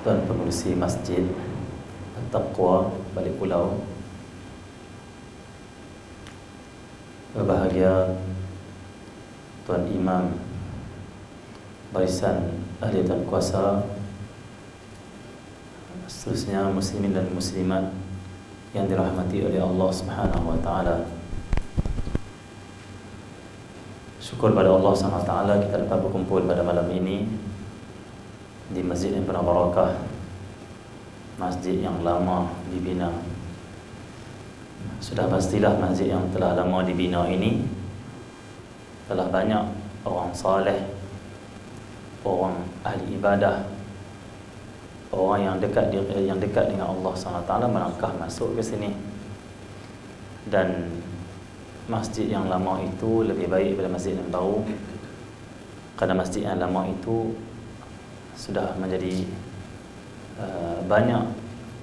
Tuan Pengurusi Masjid At-Taqwa Balik Pulau, berbahagia Tuan Imam Barisan Ahli Tuan Kuasa, seterusnya muslimin dan muslimat yang dirahmati oleh Allah Subhanahu wa taala. Syukur pada Allah Subhanahu wa taala kita dapat berkumpul pada malam ini di masjid yang penuh barakah, masjid yang lama dibina. Sudah pastilah masjid yang telah lama dibina ini telah banyak orang saleh, orang ahli ibadah, orang yang dekat dengan Allah SWT melangkah masuk ke sini. Dan masjid yang lama itu lebih baik daripada masjid yang baru, kerana masjid yang lama itu sudah menjadi banyak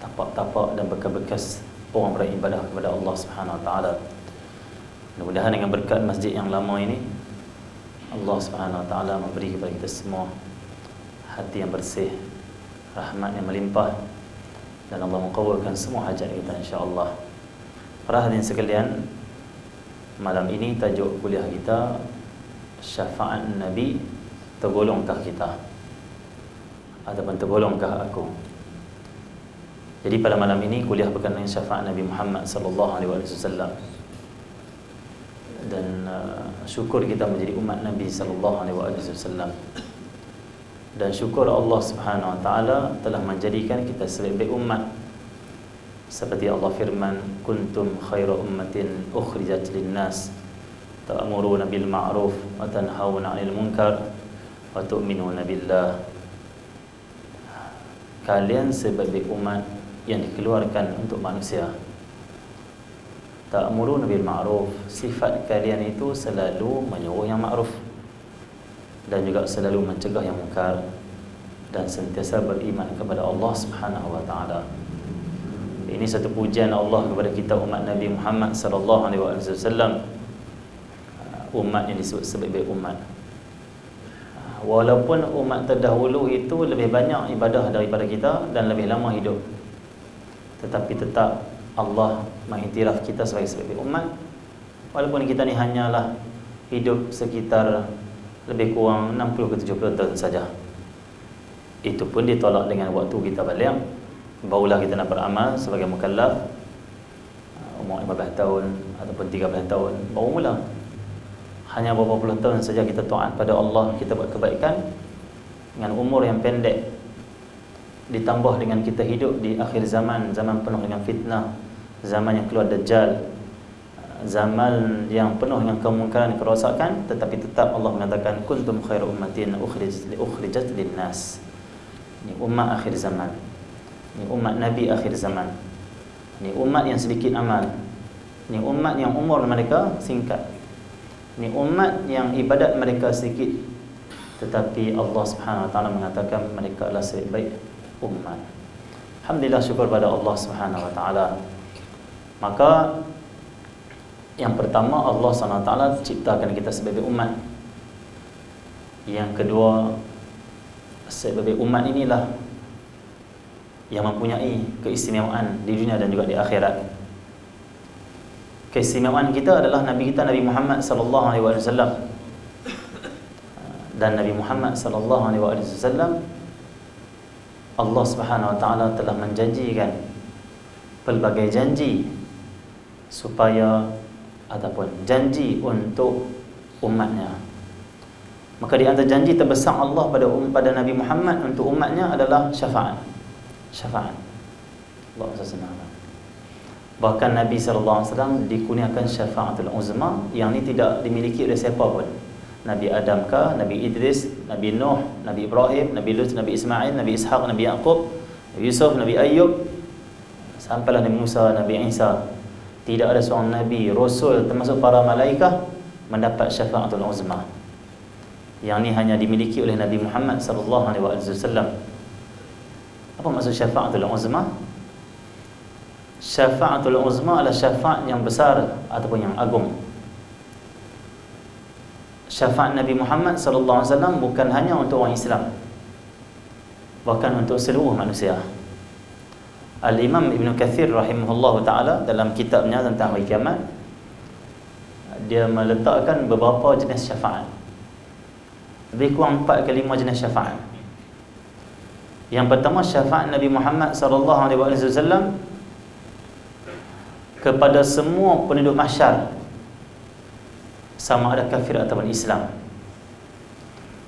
tapak-tapak dan bekas-bekas orang beribadah kepada Allah Subhanahu Wa Taala. Mudah-mudahan dengan berkat masjid yang lama ini, Allah Subhanahu Wa Taala memberi kepada kita semua hati yang bersih, rahmat yang melimpah, dan Allah mengabulkan semua hajat kita insya-Allah. Para hadirin sekalian, malam ini tajuk kuliah kita Syafaat Nabi, tergolongkah kita ataupun tergolongkah aku. Jadi pada malam ini kuliah berkenaan syafaat Nabi Muhammad sallallahu alaihi wasallam. Dan syukur kita menjadi umat Nabi sallallahu alaihi wasallam. Dan syukur Allah Subhanahu wa taala telah menjadikan kita sebagai umat. Seperti Allah firman, kuntum khaira ummatin ukhrijat lin-nas ta'muruna bil ma'ruf wa tanhauna 'anil munkar wa tu'minuna billah. Kalian sebagai umat yang dikeluarkan untuk manusia. Ta'muruna bil ma'ruf, sifat kalian itu selalu menyuruh yang ma'ruf dan juga selalu mencegah yang munkar, dan sentiasa beriman kepada Allah Subhanahu wa taala. Ini satu pujian Allah kepada kita umat Nabi Muhammad sallallahu alaihi wasallam, umat yang disebut sebagai umat. Walaupun umat terdahulu itu lebih banyak ibadah daripada kita dan lebih lama hidup, tetapi tetap Allah mengiktiraf kita sebagai umat. Walaupun kita ni hanyalah hidup sekitar lebih kurang 60 ke 70 tahun saja, itu pun ditolak dengan waktu kita balik. Barulah kita nak beramal sebagai mukallaf, umur 15 tahun ataupun 13 tahun baru mula. Hanya beberapa puluh tahun saja kita taat pada Allah, kita buat kebaikan dengan umur yang pendek, ditambah dengan kita hidup di akhir zaman, zaman penuh dengan fitnah, zaman yang keluar Dajjal, zaman yang penuh dengan kemungkaran, kerosakan, tetapi tetap Allah mengatakan kuntum khairu ummatin ukhrijat lin-nas. Ini umat akhir zaman, ini umat Nabi akhir zaman, ini umat yang sedikit amal, ini umat yang umur mereka singkat, ini umat yang ibadat mereka sedikit, tetapi Allah Subhanahu Wa Taala mengatakan mereka adalah sebaik umat. Alhamdulillah, syukur pada Allah Subhanahu Wa Taala. Maka yang pertama, Allah Subhanahu Wa Taala ciptakan kita sebagai umat. Yang kedua, sebagai umat inilah yang mempunyai keistimewaan di dunia dan juga di akhirat. Keistimewaan kita adalah Nabi kita, Nabi Muhammad sallallahu alaihi wasallam. Dan Nabi Muhammad sallallahu alaihi wasallam, Allah Subhanahu wa taala telah menjanjikan pelbagai janji supaya ataupun janji untuk umatnya. Maka di antara janji terbesar Allah pada Nabi Muhammad untuk umatnya adalah syafaat. Syafaat. Allah SWT. Bahkan Nabi SAW dikurniakan syafaatul uzma yang ini tidak dimiliki oleh siapa pun. Nabi Adam kah, Nabi Idris, Nabi Nuh, Nabi Ibrahim, Nabi Lut, Nabi Ismail, Nabi Ishaq, Nabi Yaqub, Nabi Yusuf, Nabi Ayyub, sampailah Nabi Musa, Nabi Isa. Tidak ada seorang Nabi, Rasul termasuk para malaikah mendapat syafaatul uzma. Yang ini hanya dimiliki oleh Nabi Muhammad SAW. Apa maksud syafaatul uzma? Syafaatul uzma adalah syafaat yang besar ataupun yang agung. Syafaat Nabi Muhammad sallallahu alaihi wasallam bukan hanya untuk orang Islam. bahkan untuk seluruh manusia. Al-Imam Ibn Kathir rahimahullah ta'ala dalam kitabnya tentang hari kiamat, dia meletakkan beberapa jenis syafaat, lebih kurang 4 ke 5 jenis syafaat. Yang pertama, syafaat Nabi Muhammad SAW kepada semua penduduk mahsyar, sama ada kafir ataupun Islam.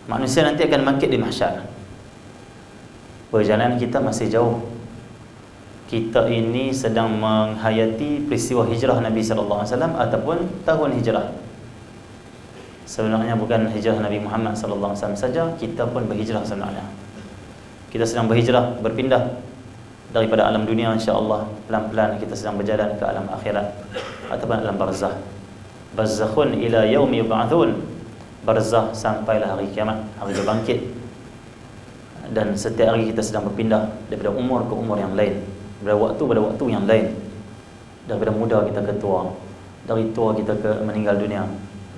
Manusia nanti akan bangkit di mahsyar. Perjalanan kita masih jauh. Kita ini sedang menghayati peristiwa hijrah Nabi SAW ataupun tahun hijrah. Sebenarnya bukan hijrah Nabi Muhammad SAW saja, kita pun berhijrah sebenarnya. Kita sedang berhijrah, berpindah daripada alam dunia, insya-Allah pelan-pelan kita sedang berjalan ke alam akhirat ataupun alam barzah. Barzakhun ila yaumi yub'atsun. Barzah sampailah hari kiamat, hari berbangkit. Dan setiap hari kita sedang berpindah daripada umur ke umur yang lain, daripada waktu pada waktu yang lain, daripada muda kita ke tua, dari tua kita ke meninggal dunia,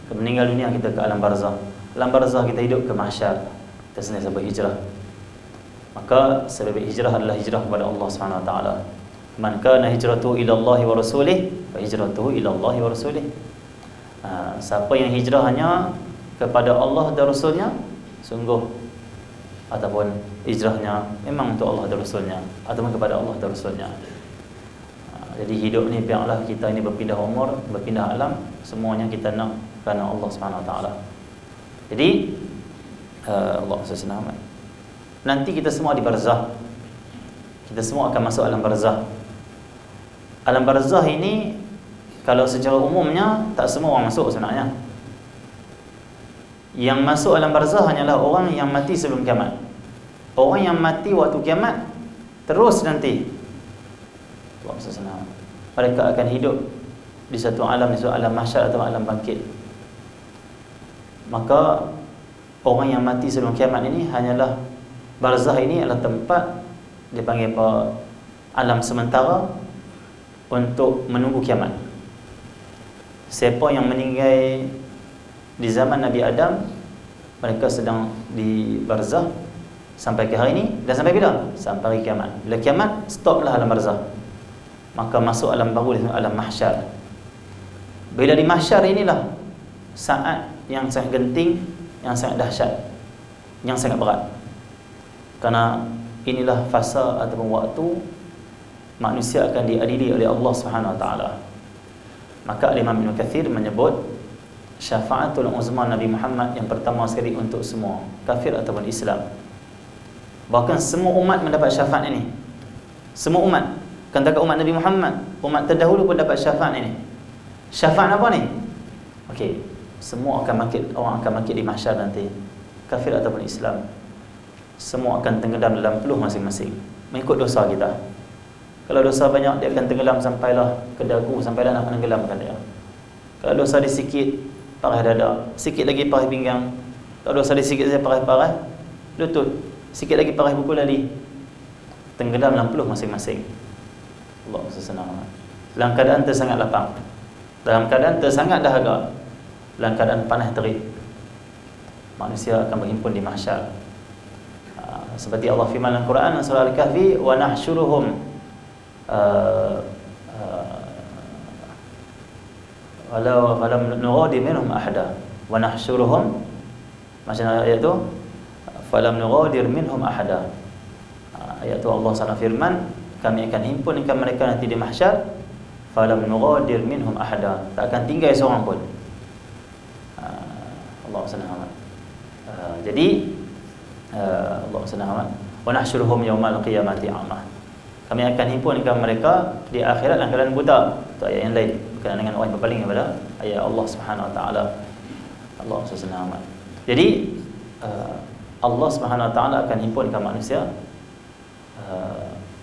ke meninggal dunia kita ke alam barzah, alam barzah kita hidup ke mahsyar, kita senantiasa berhijrah. Maka sebab hijrah adalah hijrah kepada Allah Subhanahu wa taala. Man kana hijratuhu ila Allah wa rasulih, fa hijratuhu ila Allah wa rasulih. Siapa yang hijrahnya kepada Allah dan Rasulnya, sungguh ataupun hijrahnya memang untuk Allah dan Rasulnya, ataupun kepada Allah dan Rasulnya. Jadi hidup ni biarlah kita ini berpindah umur, berpindah alam, semuanya kita nak kerana Allah Subhanahu wa taala. Jadi Allah SWT, nanti kita semua di barzah. Kita semua akan masuk alam barzah. Alam barzah ini kalau secara umumnya tak semua orang masuk sebenarnya. Yang masuk alam barzah hanyalah orang yang mati sebelum kiamat. Orang yang mati waktu kiamat terus nanti Allah SWT, mereka akan hidup di satu alam, di satu alam mahsyar atau alam bangkit. Maka orang yang mati sebelum kiamat ini hanyalah, barzah ini adalah tempat dipanggil apa, alam sementara untuk menunggu kiamat. Siapa yang meninggal di zaman Nabi Adam, mereka sedang di barzah sampai ke hari ini. Dan sampai bila? Sampai hari kiamat. Bila kiamat, stoplah alam barzah, maka masuk alam baru, alam mahsyar. Bila di mahsyar inilah saat yang sangat genting, yang sangat dahsyat, yang sangat berat. Kerana inilah fasa ataupun waktu manusia akan diadili oleh Allah Subhanahu wa taala. Maka Imam Ibn Kathir menyebut syafaatul uzma Nabi Muhammad yang pertama sekali untuk semua, kafir ataupun Islam. Bahkan semua umat mendapat syafaat ini. Semua umat, bukan takat umat Nabi Muhammad, umat terdahulu pun dapat syafaat ini. Syafaat apa ni? Okey, semua akan bangkit, orang akan bangkit di mahsyar nanti, kafir ataupun Islam. Semua akan tenggelam dalam peluh masing-masing mengikut dosa kita. Kalau dosa banyak, dia akan tenggelam sampailah ke dagu, sampailah nak menenggelamkan dia. Kalau dosa dia sikit, parah dada, sikit lagi parah pinggang. Kalau dosa dia sikit saja, parah lutut, sikit lagi parah buku lali. Tenggelam dalam peluh masing-masing. Allah SWT. Dalam keadaan tersangat lapang, dalam keadaan tersangat dahaga, dalam keadaan panas terik, manusia akan berhimpun di mahsyar. Seperti Allah firman dalam Quran surah Al-Kahfi, wa nahsyuruhum walau falam nuradi minhum ahada, wa nahsyuruhum, macam ayat tu, falam nuradir minhum ahada. Ayat tu Allah SWT firman, kami akan himpunkan mereka nanti di mahsyar, falam nuradir minhum ahada, tak akan tinggal seorang pun. Allah SWT. Jadi Allah SWT, wa nahsyuruhum yaumal qiyamati a'ma, kami akan himpunkan mereka di akhirat dalam keadaan buta. Itu ayat yang lain, berkenaan dengan orang yang berpaling kepada ayat Allah Subhanahu wa taala. Allah SWT. Jadi Allah Subhanahu wa taala akan himpunkan manusia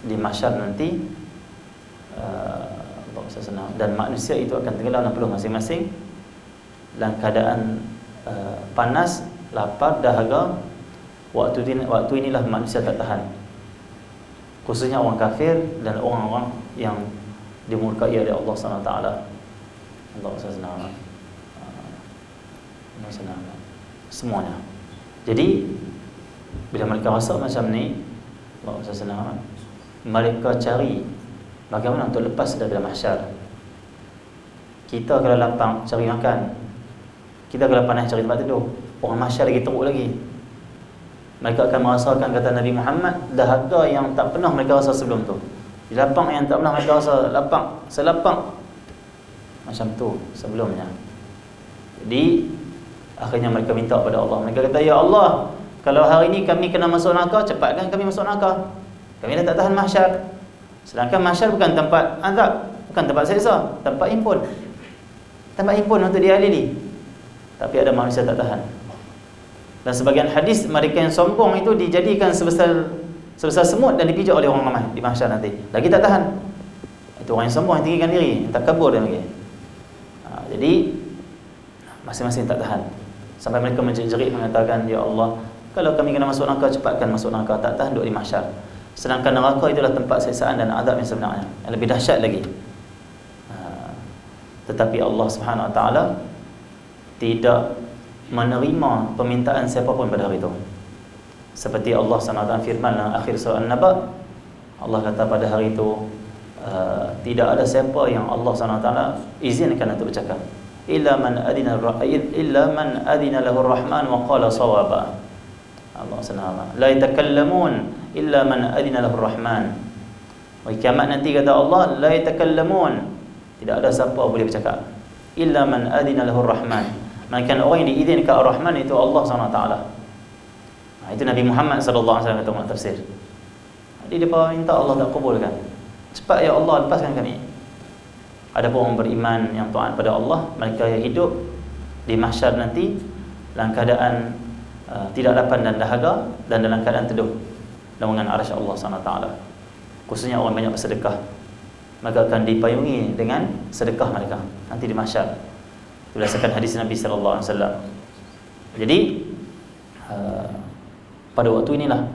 di mahsyar nanti, Allah SWT, dan manusia itu akan tenggelam dalam peluh masing-masing dalam keadaan panas, lapar, dahaga. Waktu inilah manusia tak tahan, khususnya orang kafir dan orang-orang yang dimurkai oleh Allah SWT. Allah SWT. Semuanya. Jadi bila mereka rasa macam ni, Allah SWT, mereka cari bagaimana untuk lepas daripada mahsyar. Kita kalau lapang cari makan, kita kalau panas cari tempat tidur, orang mahsyar lagi teruk lagi. Mereka akan merasakan, kata Nabi Muhammad, dahaga yang tak pernah mereka rasa sebelum tu. Lapang yang tak pernah mereka rasa lapang, selapang macam tu sebelumnya. Jadi akhirnya mereka minta kepada Allah. Mereka kata, ya Allah, kalau hari ini kami kena masuk neraka, cepatkan kami masuk neraka. Kami dah tak tahan mahsyar. Sedangkan mahsyar bukan tempat azab, bukan tempat seksa, tempat himpun. Tempat himpun untuk diadili. Tapi ada manusia tak tahan. Dan sebagian hadis, mereka yang sombong itu dijadikan sebesar semut dan dipijak oleh orang ramai di mahsyar nanti. Lagi tak tahan. Itu orang yang sombong, yang tinggikan diri, yang takabur dan lagi. Jadi masing-masing tak tahan. Sampai mereka menjerit mengatakan, ya Allah, kalau kami kena masuk neraka, cepatkan masuk neraka, tak tahan duduk di mahsyar. Sedangkan neraka itulah tempat siksaan dan azab yang sebenarnya, yang lebih dahsyat lagi. Tetapi Allah Subhanahu Wa Taala tidak menerima permintaan siapapun pada hari itu. Seperti Allah SWT firman dalam akhir surah An-Naba, Allah kata pada hari itu tidak ada siapa yang Allah SWT izinkan untuk bercakap, illa man adina lahu ar-rahman wa qala sawaba. Allah SWT la yatakallamun illa man adina lahu ar-rahman. Hari kiamat nanti kata Allah, la yatakallamun, tidak ada siapa boleh bercakap, illa man adina lahu ar-rahman, melainkan orang yang diizinkan Ar-Rahman itu Allah SWT. Itu Nabi Muhammad SAW kata tafsir. Jadi dia minta Allah tak kabulkan. Cepat ya Allah, lepaskan kami. Ada pun orang beriman yang taat pada Allah, mereka yang hidup di mahsyar nanti dalam keadaan tidak lapang dan dahaga, dan dalam keadaan teduh naungan arsy Allah SWT. Khususnya orang banyak bersedekah, maka akan dipayungi dengan sedekah mereka nanti di mahsyar, berdasarkan hadis Nabi sallallahu alaihi wasallam. Jadi pada waktu inilah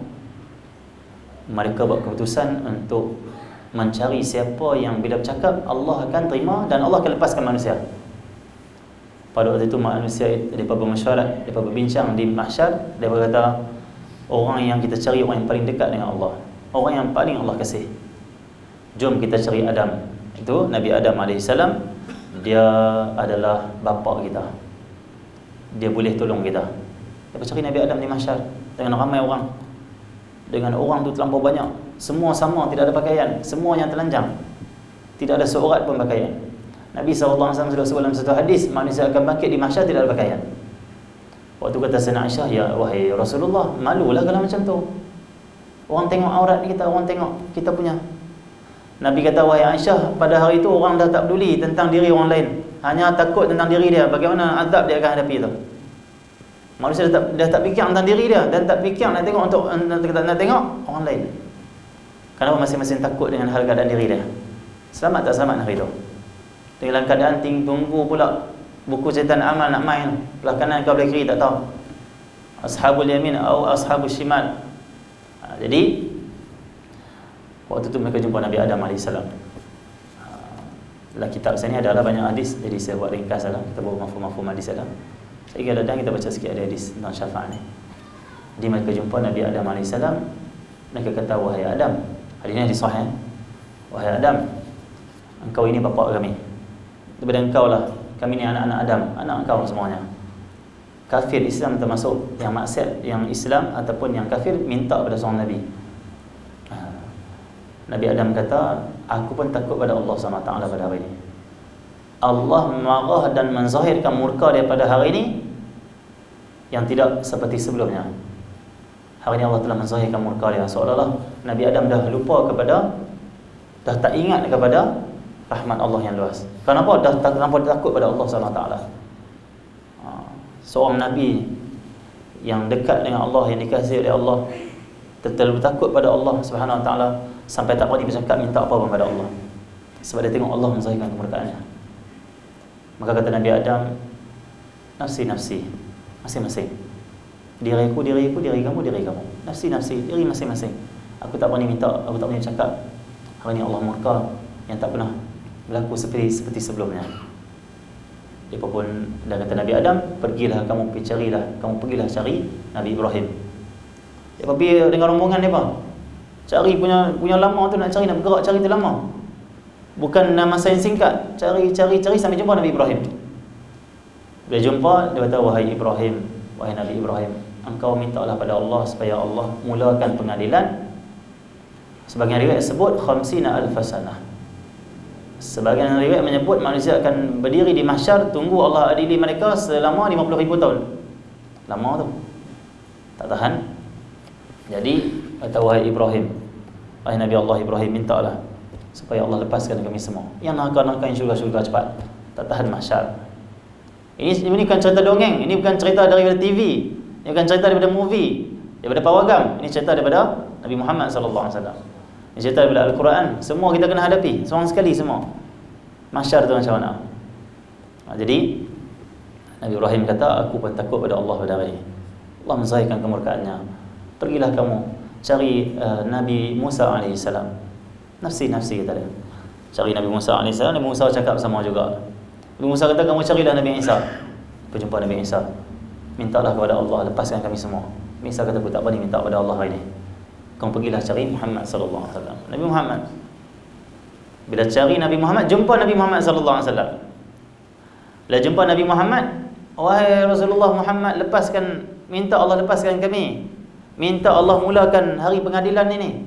mereka buat keputusan untuk mencari siapa yang bila bercakap Allah akan terima dan Allah akan lepaskan manusia. Pada waktu itu manusia mereka bermesyuarat, mereka berbincang di mahsyar, mereka kata, orang yang kita cari orang yang paling dekat dengan Allah, orang yang paling Allah kasih. Jom kita cari Adam. Itu Nabi Adam alaihissalam. Dia adalah bapa kita, dia boleh tolong kita. Dia cari Nabi Adam di mahsyar dengan ramai orang, dengan orang tu terlampau banyak, semua sama, tidak ada pakaian, semua yang telanjang, tidak ada seurat pun pakaian. Nabi SAW sudah sebut dalam satu hadis, manusia akan bangkit di mahsyar tidak ada pakaian. Waktu kata Sayyidina Aisyah, ya wahai Rasulullah, malulah kalau macam tu, orang tengok aurat kita, orang tengok kita punya. Nabi kata, wahai Aisyah, pada hari itu orang dah tak peduli tentang diri orang lain, hanya takut tentang diri dia, bagaimana azab dia akan hadapi itu. Manusia dah tak fikir tentang diri dia, dan tak fikir nak tengok untuk nak tengok orang lain. Kenapa? Masing-masing takut dengan hal keadaan diri dia. Selamat tak selamat hari itu. Dalam keadaan tunggu pula buku catatan amal nak main, belah kanan kau belah kiri tak tahu, ashabul yamin atau ashabul shimal. Jadi waktu itu mereka jumpa Nabi Adam AS. Dalam kitab saya ni adalah banyak hadis, jadi saya buat ringkas dalam kita bawa mafhum-mafhum hadis dalam. Saya kira dah kita baca sikit ada hadis tentang syafaat ni. Jadi mereka jumpa Nabi Adam AS. Mereka kata, wahai Adam, hadis ni hadis sahih, wahai Adam, engkau ini bapa kami, daripada engkau lah kami ni anak-anak Adam, anak engkau semuanya. Kafir Islam termasuk yang maksiat, yang Islam ataupun yang kafir minta pada seorang Nabi. Nabi Adam kata, aku pun takut pada Allah SWT pada hari ini. Allah marah dan menzahirkan murka daripada hari ini yang tidak seperti sebelumnya. Hari ini Allah telah menzahirkan murka dia, seolah-olah Nabi Adam dah lupa kepada, dah tak ingat kepada rahmat Allah yang luas. Kenapa? Dah terlampau takut pada Allah SWT. Seorang Nabi yang dekat dengan Allah, yang dikasihi oleh Allah, terlalu takut pada Allah Subhanahu Wa Taala sampai tak berani bercakap minta apa pun pada Allah, sebab dia tengok Allah menzahirkan kemurkaannya. Maka kata Nabi Adam, nafsi nafsi, masing-masing, diriku diriku, diri kamu diri kamu, nafsi nafsi, diri masing-masing. Aku tak berani minta, aku tak berani bercakap. Hari ini Allah murka yang tak pernah berlaku seperti sebelumnya. Dia pun dah kata Nabi Adam, pergilah kamu pergi cari Nabi Ibrahim. Dia pergi dengan rombongan dia, Cari punya lama tu, nak bergerak cari tu lama. Bukan masa yang singkat. Cari sampai jumpa Nabi Ibrahim. Bila jumpa, dia kata, wahai Ibrahim, wahai Nabi Ibrahim, engkau mintalah pada Allah supaya Allah mulakan pengadilan. Sebagian riwayat sebut 50,000 sanah. Sebagian riwayat menyebut manusia akan berdiri di mahsyar tunggu Allah adili mereka selama 50,000 tahun. Lama tu. Tak tahan. Jadi kata, wahai Ibrahim, wahai Nabi Allah Ibrahim, mintalah supaya Allah lepaskan kami semua. Yang nakal-nakal yang syurga-syurga cepat. Tak tahan mahsyar. Ini bukan cerita dongeng, ini bukan cerita daripada TV. Ini bukan cerita daripada movie, daripada pawagam. Ini cerita daripada Nabi Muhammad sallallahu alaihi wasallam. Ini cerita daripada Al-Quran. Semua kita kena hadapi, seorang sekali semua. Mahsyar tu macam mana? Jadi Nabi Ibrahim kata, aku pun takut pada Allah pada hari ini. Allah menzahirkan kemurkaannya. Pergilah kamu cari Nabi Musa alaihissalam. Nafsi kata dia. Cari Nabi Musa alaihissalam. Nabi Musa cakap sama juga. Nabi Musa kata, kamu carilah Nabi Isa. Berjumpa Nabi Isa. Mintalah kepada Allah, lepaskan kami semua. Nabi Isa kata, aku tak berani minta kepada Allah hari ini. Kamu pergilah cari Muhammad sallallahu alaihi wasallam. Nabi Muhammad. Bila cari Nabi Muhammad, jumpa Nabi Muhammad sallallahu alaihi wasallam. Bila jumpa Nabi Muhammad, wahai Rasulullah Muhammad, minta Allah lepaskan kami. Minta Allah mulakan hari pengadilan ini.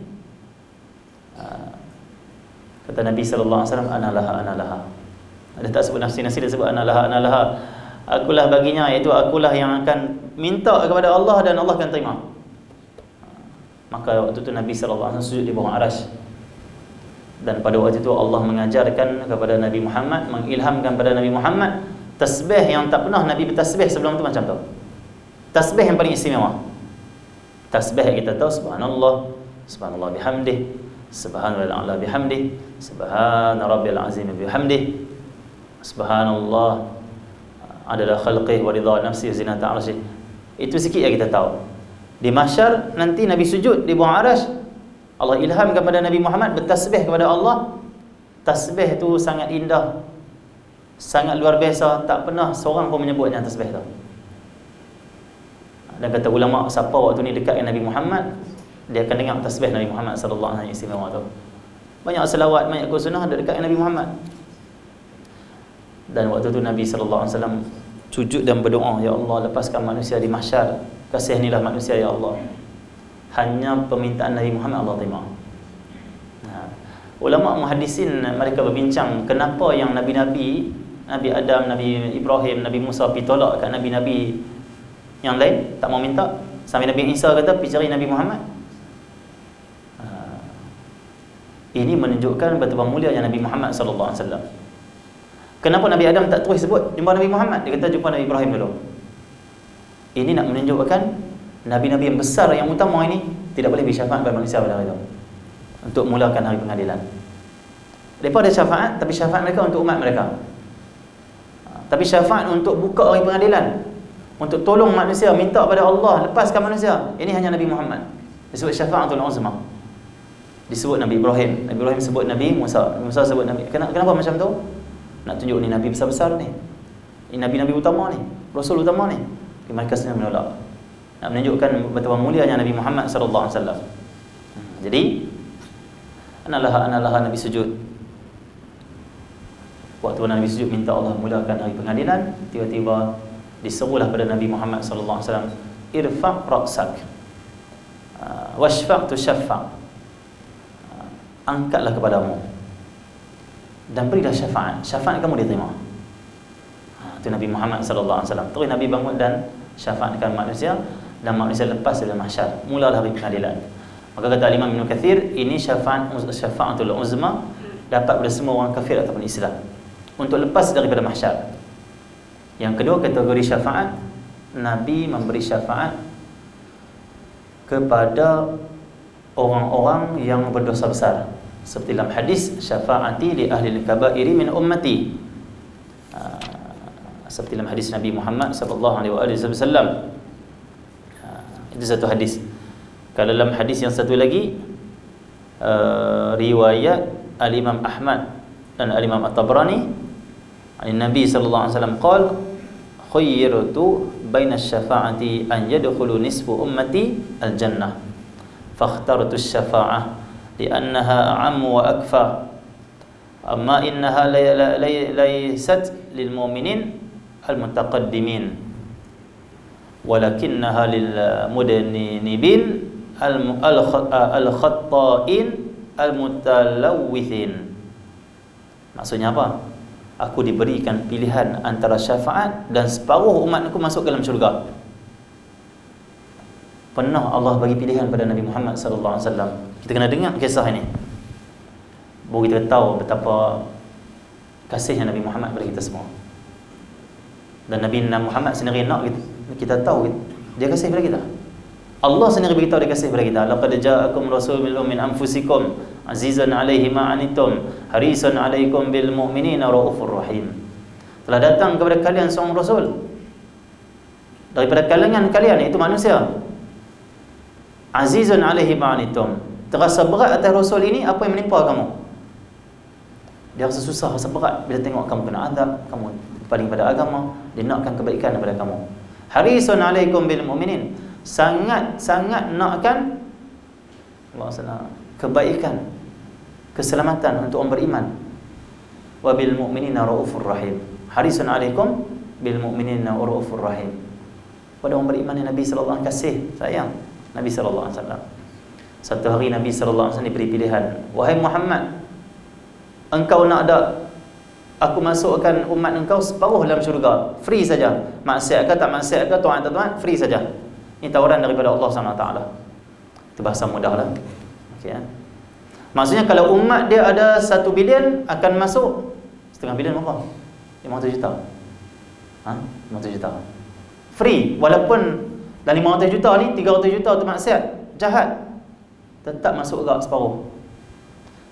Kata Nabi sallallahu alaihi wasallam, ana laha. Dia tak sebut nafsi, dia sebut ana laha. Akulah baginya, iaitu akulah yang akan minta kepada Allah dan Allah akan terima. Maka waktu itu Nabi sallallahu alaihi wasallam sujud di bawah arasy. Dan pada waktu itu Allah mengajarkan kepada Nabi Muhammad, mengilhamkan kepada Nabi Muhammad tasbih yang tak pernah Nabi bertasbih sebelum itu macam tu. Tasbih yang paling istimewa. Tasbih yang kita tahu, subhanallah bihamdih, subhanallah bihamdih, subhana rabbil azim bihamdih, subhanallah adalah khalqih wa ridha nafsi zinata arsyih. Itu sikit yang kita tahu. Di mahsyar nanti Nabi sujud di bawah arasy, Allah ilham kepada Nabi Muhammad bertasbih kepada Allah. Tasbih itu sangat indah, sangat luar biasa, tak pernah seorang pun menyebutnya tasbih itu. Dan kata ulama, siapa waktu ni dekat dengan Nabi Muhammad, dia akan dengar tasbih Nabi Muhammad sallallahu alaihi wasallam istimewa tu. Banyak selawat, banyak sunnah ada dekat dengan Nabi Muhammad. Dan waktu tu Nabi sallallahu alaihi wasallam sujud dan berdoa, ya Allah, lepaskan manusia di mahsyar. Kasihanilah manusia ya Allah. Hanya permintaan Nabi Muhammad Allah terima. Ulama muhaddisin mereka berbincang kenapa yang nabi-nabi, Nabi Adam, Nabi Ibrahim, Nabi Musa pergi tolak kat nabi-nabi yang lain, tak mau minta. Sampai Nabi Isa kata pergi cari Nabi Muhammad. Ini menunjukkan betapa mulianya Nabi Muhammad sallallahu alaihi wasallam. Kenapa Nabi Adam tak terus sebut jumpa Nabi Muhammad? Dia kata jumpa Nabi Ibrahim dulu. Ini nak menunjukkan nabi-nabi yang besar, yang utama ini tidak boleh bersyafaat kepada manusia pada hari itu untuk mulakan hari pengadilan. Mereka ada syafaat, tapi syafaat mereka untuk umat mereka. Tapi syafaat untuk buka hari pengadilan, untuk tolong manusia, minta pada Allah lepaskan manusia, ini hanya Nabi Muhammad. Disebut syafaatul uzma. Disebut Nabi Ibrahim, Nabi Ibrahim sebut Nabi Musa, Nabi Musa sebut Nabi. Kenapa macam tu? Nak tunjuk ni nabi besar-besar ni. Ini nabi-nabi utama ni, rasul utama ni. Mereka sedang menolak. Nak menunjukkan betapa mulianya Nabi Muhammad sallallahu alaihi wasallam. Jadi analah Nabi sujud. Waktu Nabi sujud minta Allah mulakan hari pengadilan, tiba-tiba diserulah pada Nabi Muhammad sallallahu alaihi wasallam, irfa' ra'sak washfa' tushaffa'. Angkatlah kepadamu dan berilah syafaat. Syafaat kamu diterima. Itu Nabi Muhammad sallallahu alaihi wasallam. Terus Nabi bangun dan syafaatkan manusia, dan manusia lepas dari mahsyar. Mulalah hari pengadilan. Maka kata Imam Ibn Kathir, ini syafaatul uzma dapat pada semua orang kafir ataupun Islam untuk lepas daripada mahsyar. Yang kedua, kategori syafaat, Nabi memberi syafaat kepada orang-orang yang berdosa besar. Seperti dalam hadis, syafaati li ahli al-kaba'iri min ummati. Seperti dalam hadis Nabi Muhammad sallallahu alaihi wasallam. Itu satu hadis. Kalau dalam hadis yang satu lagi, riwayat Al-Imam Ahmad dan Al-Imam At-Tabrani, Nabi sallallahu alaihi wasallam qala, khayyirtu baina asy-syafa'ati an yadkhulu nisfu ummati al-jannah fakhtartu syafa'ah li'annaha a'ammu wa akfa. Amma innaha laysat lil mu'minin al-mutaqaddimin walakinnaha lil mudannibin al-khatta'in al-mutalawwithin. Maksudnya apa? Aku diberikan pilihan antara syafaat dan separuh umat aku masuk ke dalam syurga. Pernah Allah bagi pilihan pada Nabi Muhammad sallallahu alaihi wasallam. Kita kena dengar kisah ini, baru kita tahu betapa kasihnya Nabi Muhammad kepada kita semua. Dan Nabi Muhammad sendiri nak kita tahu dia kasih kepada kita. Allah sendiri beritahu dia kasih kepada kita. Laqad ja'akum rasulun min anfusikum azizun 'alaihi ma 'anittum harisun 'alaikum bil mu'minina raufur rahim. Telah datang kepada kalian seorang rasul daripada kalangan kalian, iaitu manusia. Azizun 'alaihi ma 'anittum. Terasa berat atas rasul ini apa yang menimpa kamu. Dia rasa susah, rasa berat bila tengok kamu kena azab, kamu berpaling pada agama, dia nakkan kebaikan daripada kamu. Harisun 'alaikum bil mu'minin. Sangat-sangat nakkan kebaikan, keselamatan untuk orang beriman. Wa bil mu'minina raufur rahim. Harisun 'alaikum bil mu'minina raufur rahim. Pada orang beriman yang Nabi sallallahu alaihi wasallam kasih, sayang Nabi sallallahu alaihi wasallam. Satu hari Nabi sallallahu alaihi wasallam diberi pilihan, wahai Muhammad, engkau nak ada aku masukkan umat engkau separuh dalam syurga, free saja. Maksiat ke tak maksiat ke, taat tak taat, free saja. Ini tawaran daripada Allah SWT. Itu bahasa mudah lah. Okay, ya? Maksudnya kalau umat dia ada 1 bilion, akan masuk setengah bilion berapa? 500 juta. 500 juta. Free. Walaupun dalam 500 juta ni 300 juta tu maksiat, jahat, tetap masuk juga separuh.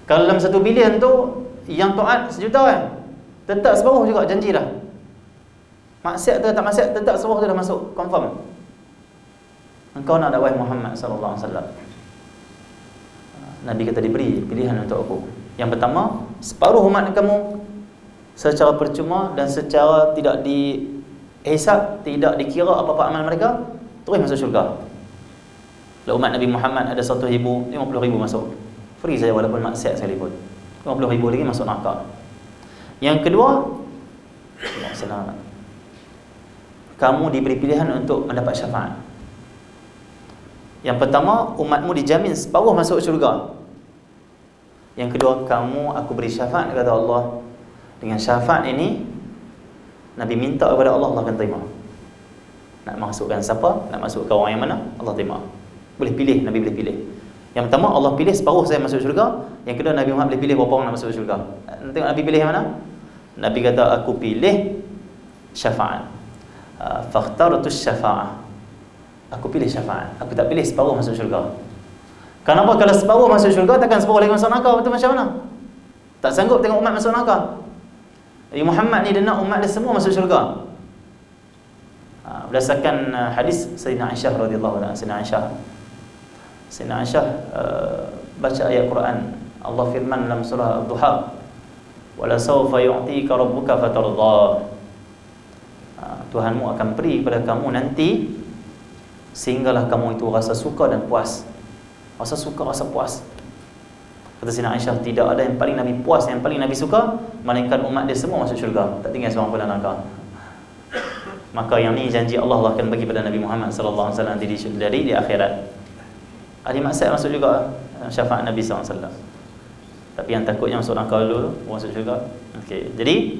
Kalau dalam 1 bilion tu yang taat 1 juta kan, tetap separuh juga, janji dah. Maksiat tu tak maksiat, tetap separuh tu dah masuk, confirm. Engkau nak dakwah Muhammad sallallahu alaihi wasallam. Nabi kata diberi pilihan untuk aku. Yang pertama, separuh umat kamu secara percuma dan secara tidak dihisab, tidak dikira apa-apa amal mereka, terus masuk syurga. Kalau umat Nabi Muhammad ada 100,000, 50,000 masuk. Free saja walaupun maksiat sekalipun. 50,000 lagi masuk neraka. Yang kedua, kamu diberi pilihan untuk mendapat syafaat. Yang pertama, umatmu dijamin separuh masuk syurga. Yang kedua, aku beri syafaat, kata Allah. Dengan syafaat ini, Nabi minta kepada Allah, Allah akan terima. Nak masukkan siapa, nak masukkan orang yang mana, Allah terima. Boleh pilih, Nabi boleh pilih. Yang pertama, Allah pilih separuh saya masuk syurga. Yang kedua, Nabi Muhammad boleh pilih berapa orang nak masuk syurga. Tengok Nabi pilih yang mana? Nabi kata, aku pilih syafaat. Fakhtartu syafa'ah. Aku pilih syafaat. Aku tak pilih separuh masuk syurga. Kenapa? Kalau separuh masuk syurga, takkan separuh lagi masuk neraka. Betul macam mana? Tak sanggup tengok umat masuk neraka. Nabi Muhammad ni dia nak umat dia semua masuk syurga. Berdasarkan hadis Sayyidina Aisyah radhiyallahu anha. Sayyidina Aisyah baca ayat Quran. Allah firman dalam surah Ad-Duha, wala sawfa yu'tika rabbuka fatardha. Tuhanmu akan beri kepada kamu nanti sehinggalah kamu itu rasa suka dan puas. Rasa suka, rasa puas. Kata Sayyidina Aisyah, tidak ada yang paling Nabi puas, yang paling Nabi suka, melainkan umat dia semua masuk syurga, tak tinggal seorang pun dalam neraka. Maka yang ni janji Allah akan bagi pada Nabi Muhammad sallallahu alaihi wasallam nanti di akhirat. Ahli maksiat masuk juga syafaat Nabi sallallahu alaihi wasallam. Tapi yang takutnya masuk neraka dulu, masuk syurga. Okey, jadi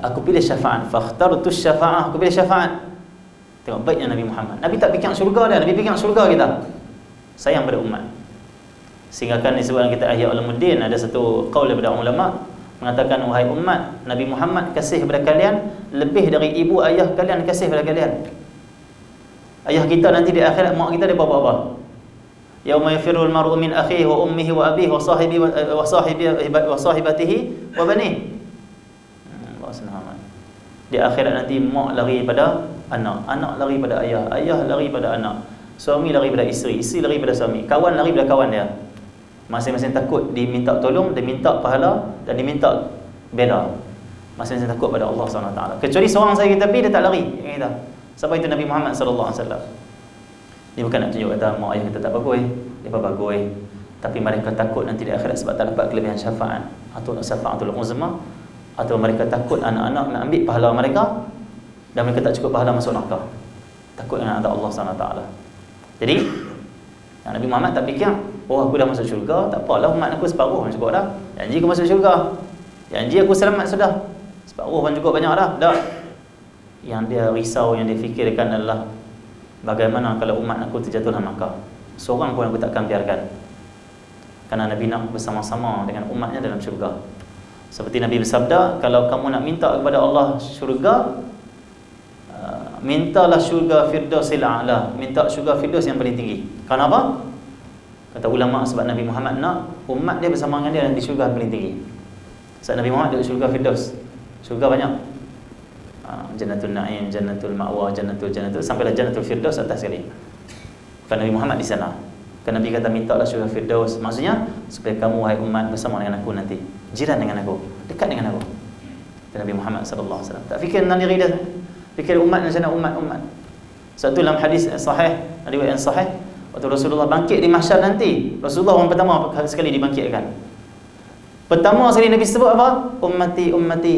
aku pilih syafaat. Fakhtartu syafa'ah. Aku pilih syafaat. Tengok baiknya Nabi Muhammad. Nabi tak fikir syurga dah, Nabi fikir syurga kita. Sayang pada umat. Sehingga kan disebutkan kita Ihya Ulumuddin, ada satu qaul daripada ulama mengatakan, wahai umat, Nabi Muhammad kasih kepada kalian lebih dari ibu ayah kalian kasih kepada kalian. Ayah kita nanti di akhirat, mak kita dia apa-apa. Yauma yafirul mar'u min akhihi wa ummihi wa abihi wa sahibatihi wa banihi. Allah Subhanahu. Di akhirat nanti mak lari pada anak, anak lari pada ayah, ayah lari pada anak, suami lari pada isteri, isteri lari pada suami, kawan lari pada kawan dia. Masing-masing takut diminta tolong, diminta pahala dan diminta bela. Masing-masing takut pada Allah SWT. Kecuali seorang saja kita pergi, dia tak lari. Kita. Siapa itu? Nabi Muhammad SAW. Dia bukan nak tunjuk kata mak ayah kita tak bagus, mereka bagus, tapi mereka takut nanti di akhirat sebab tak dapat kelebihan syafaat atau syafaatul uzma, atau mereka takut anak-anak nak ambil pahala mereka dan mereka tak cukup pahala masuk neraka. Takut dengan azab Allah SWT. Jadi Nabi Muhammad tak fikir, oh aku dah masuk syurga, tak apalah umat aku separuh pun cukup dah. Janji aku masuk syurga, janji aku selamat sudah, separuh pun cukup banyak dah. Tak. Yang dia risau, yang dia fikirkan adalah bagaimana kalau umat aku terjatuh dalam neraka. Seorang pun aku takkan biarkan. Kerana Nabi nak bersama-sama dengan umatnya dalam syurga. Seperti Nabi bersabda, kalau kamu nak minta kepada Allah syurga, mintalah syurga Firdausil A'la, minta syurga Firdaus yang paling tinggi. Kenapa? Kata ulama, sebab Nabi Muhammad nak umat dia bersama dengan dia nanti syurga yang paling tinggi. Sebab Nabi Muhammad duduk syurga Firdaus. Syurga banyak. Jannatul Na'im, Jannatul Ma'wa, Jannatul sampailah Jannatul Firdaus atas sekali. Bukan Nabi Muhammad di sana. Kan Nabi kata mintalah syurga Firdaus. Maksudnya supaya kamu wahai umat bersama dengan aku nanti, jiran dengan aku, dekat dengan aku. Dan Nabi Muhammad sallallahu alaihi wasallam tak fikir tentang diri dia, fikir umat macam mana umat. Satu dalam hadis sahih, riwayat yang sahih, waktu Rasulullah bangkit di mahsyar nanti, Rasulullah orang pertama sekali dibangkitkan. Pertama sekali Nabi sebut apa? Ummati, ummati,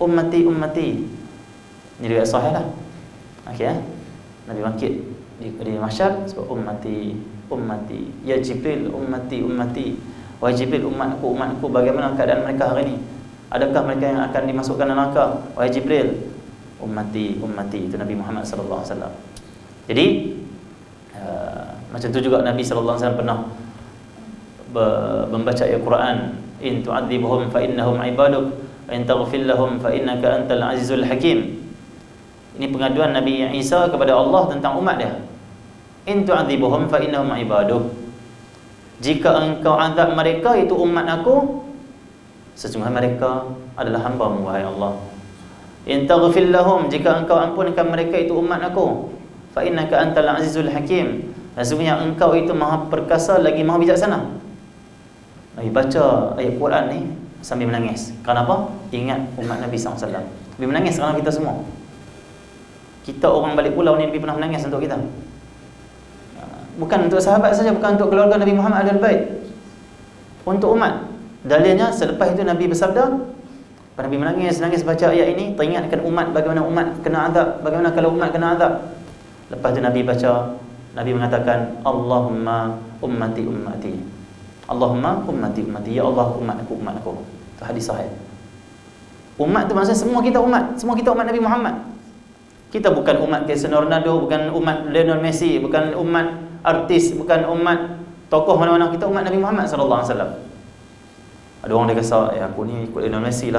ummati, ummati. Ini riwayat sahih lah. Okey Nabi bangkit di mahsyar sebut ummati, ummati. Ya Jibril, ummati, ummati. Wahai Jibril, umatku, bagaimana keadaan mereka hari ini? Adakah mereka yang akan dimasukkan neraka? Wahai Jibril, ummati, ummati. Itu Nabi Muhammad sallallahu alaihi wasallam. Jadi macam tu juga Nabi sallallahu alaihi wasallam pernah membaca ayat Quran, in tu'adzibhum fa innahum ibaduk wa in taghfir lahum fa innaka antal azizul hakim. Ini pengaduan Nabi Isa kepada Allah tentang umat dia. In tu'adzibhum fa innahum ibaduk. Jika engkau azab mereka, itu umat aku, sesungguhnya mereka adalah hamba-Mu wahai Allah. In taghfir lahum, jika engkau ampunkan mereka, itu umat aku, fa innaka antal azizul hakim. Sesungguhnya engkau itu maha perkasa lagi maha bijaksana. Nabi baca ayat Quran ni sambil menangis. Kenapa? Ingat umat Nabi SAW. Nabi menangis kerana kita semua. Kita orang balik pulau ni Nabi pernah menangis untuk kita. Bukan untuk sahabat saja, bukan untuk keluarga Nabi Muhammad Ahlul Bait, untuk umat. Dalilnya selepas itu Nabi bersabda, Nabi menangis baca ayat ini, teringatkan umat bagaimana umat kena azab, bagaimana kalau umat kena azab. Lepas itu Nabi baca, Nabi mengatakan, Allahumma ummati ummati, Allahumma ummati ummati, ya Allah umatku umatku. Itu hadis sahih. Umat itu maksudnya semua kita umat Nabi Muhammad. Kita bukan umat Cristiano Ronaldo, bukan umat Lionel Messi, bukan umat artis, bukan umat tokoh mana-mana. Kita umat Nabi Muhammad sallallahu alaihi wasallam. Ada orang dia kata, aku ni ikut Lionel Messi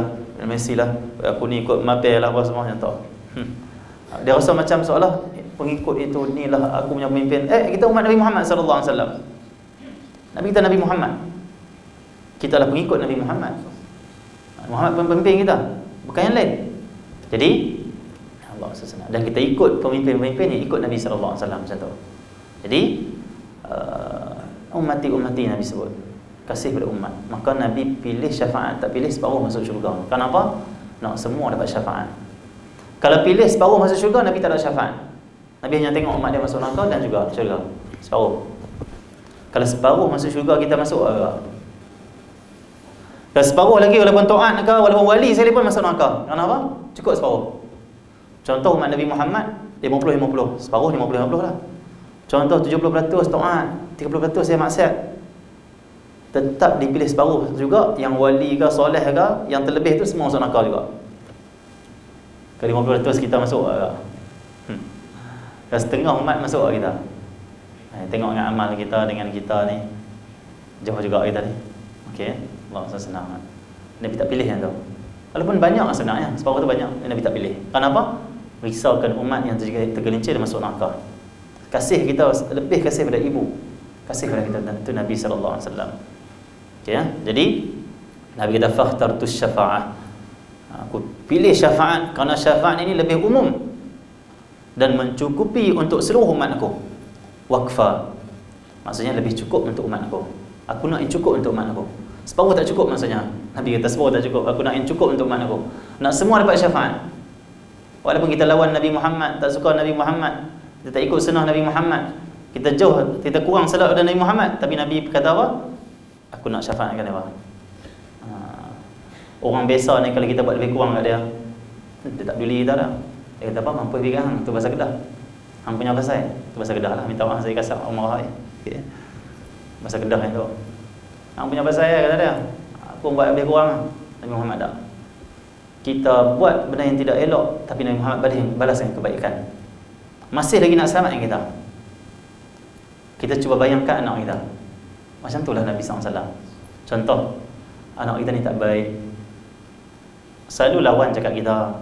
lah, aku ni ikut Mbappe lah, apa semua macam tu. Dia rasa macam seolah pengikut itu inilah aku punya pemimpin. Kita umat Nabi Muhammad sallallahu alaihi wasallam. Nabi kita Nabi Muhammad. Kita lah pengikut Nabi Muhammad. Muhammad pemimpin kita, bukan yang lain. Jadi Allah SWT. Dan kita ikut pemimpin-pemimpin ni, ikut Nabi sallallahu alaihi wasallam macam tu. Jadi ummati Nabi sebut, kasih pada umat. Maka Nabi pilih syafaat, tak pilih separuh masuk syurga. Kenapa? Nak semua dapat syafaat. Kalau pilih separuh masuk syurga, Nabi tak ada syafaat. Nabi hanya tengok umat dia masuk neraka dan juga syurga. Separuh. Kalau separuh masuk syurga, kita masuk neraka. Kalau separuh lagi, walaupun taat ke, walaupun wali sekalipun masuk neraka. Kenapa? Cukup separuh. Contoh umat Nabi Muhammad 50-50, separuh 50-50 lah. Contoh 70% taat, 30% saya maksiat, tetap dipilih separuh juga. Yang wali ke, soleh ke, yang terlebih tu semua masuk neraka juga. Kalau 50% kita masuk ke, kalau setengah umat masuk ke kita. Tengok dengan amal kita dengan kita ni, jauh juga kita ni. Okey, Allah senang. Nabi tak pilih yang tu. Walaupun banyak sebenarnya, separuh tu banyak, Nabi tak pilih. Kenapa? Risaukan umat yang tergelincir dan masuk neraka. Kasih kita, lebih kasih pada ibu, kasih pada kita, dan itu Nabi sallallahu alaihi wasallam. Okey, jadi Nabi kata fakhtartus syafa'ah. Aku pilih syafaat kerana syafaat ini lebih umum dan mencukupi untuk seluruh umat aku. Waqfa, maksudnya lebih cukup untuk umat aku. Aku nak yang cukup untuk umat aku. Separuh tak cukup maksudnya. Nabi kata separuh tak cukup. Aku nak yang cukup untuk umat aku. Nak semua dapat syafaat. Walaupun kita lawan Nabi Muhammad, tak suka Nabi Muhammad, kita tak ikut sunnah Nabi Muhammad, Kita jauh, kita kurang salat pada Nabi Muhammad, tapi Nabi kata apa? Aku nak syafaatkan dia. Orang biasa ni kalau kita buat lebih kurang kat dia, dia tak peduli kita dah. Dia kata apa? Mampu pergi hang, tu bahasa Kedah. Hang punya bahasa tu bahasa Kedah lah. Minta maaf saya kasar marah okay. Bahasa Kedah yang tu. Hang punya bahasa kata dia. Aku buat lebih kurang. Nabi Muhammad tak. Kita buat benda yang tidak elok, tapi Nabi Muhammad balas dengan kebaikan. Masih lagi nak selamatkan kita. Kita cuba bayangkan anak kita. Macam itulah Nabi SAW. Contoh, anak kita ni tak baik, selalu lawan cakap kita.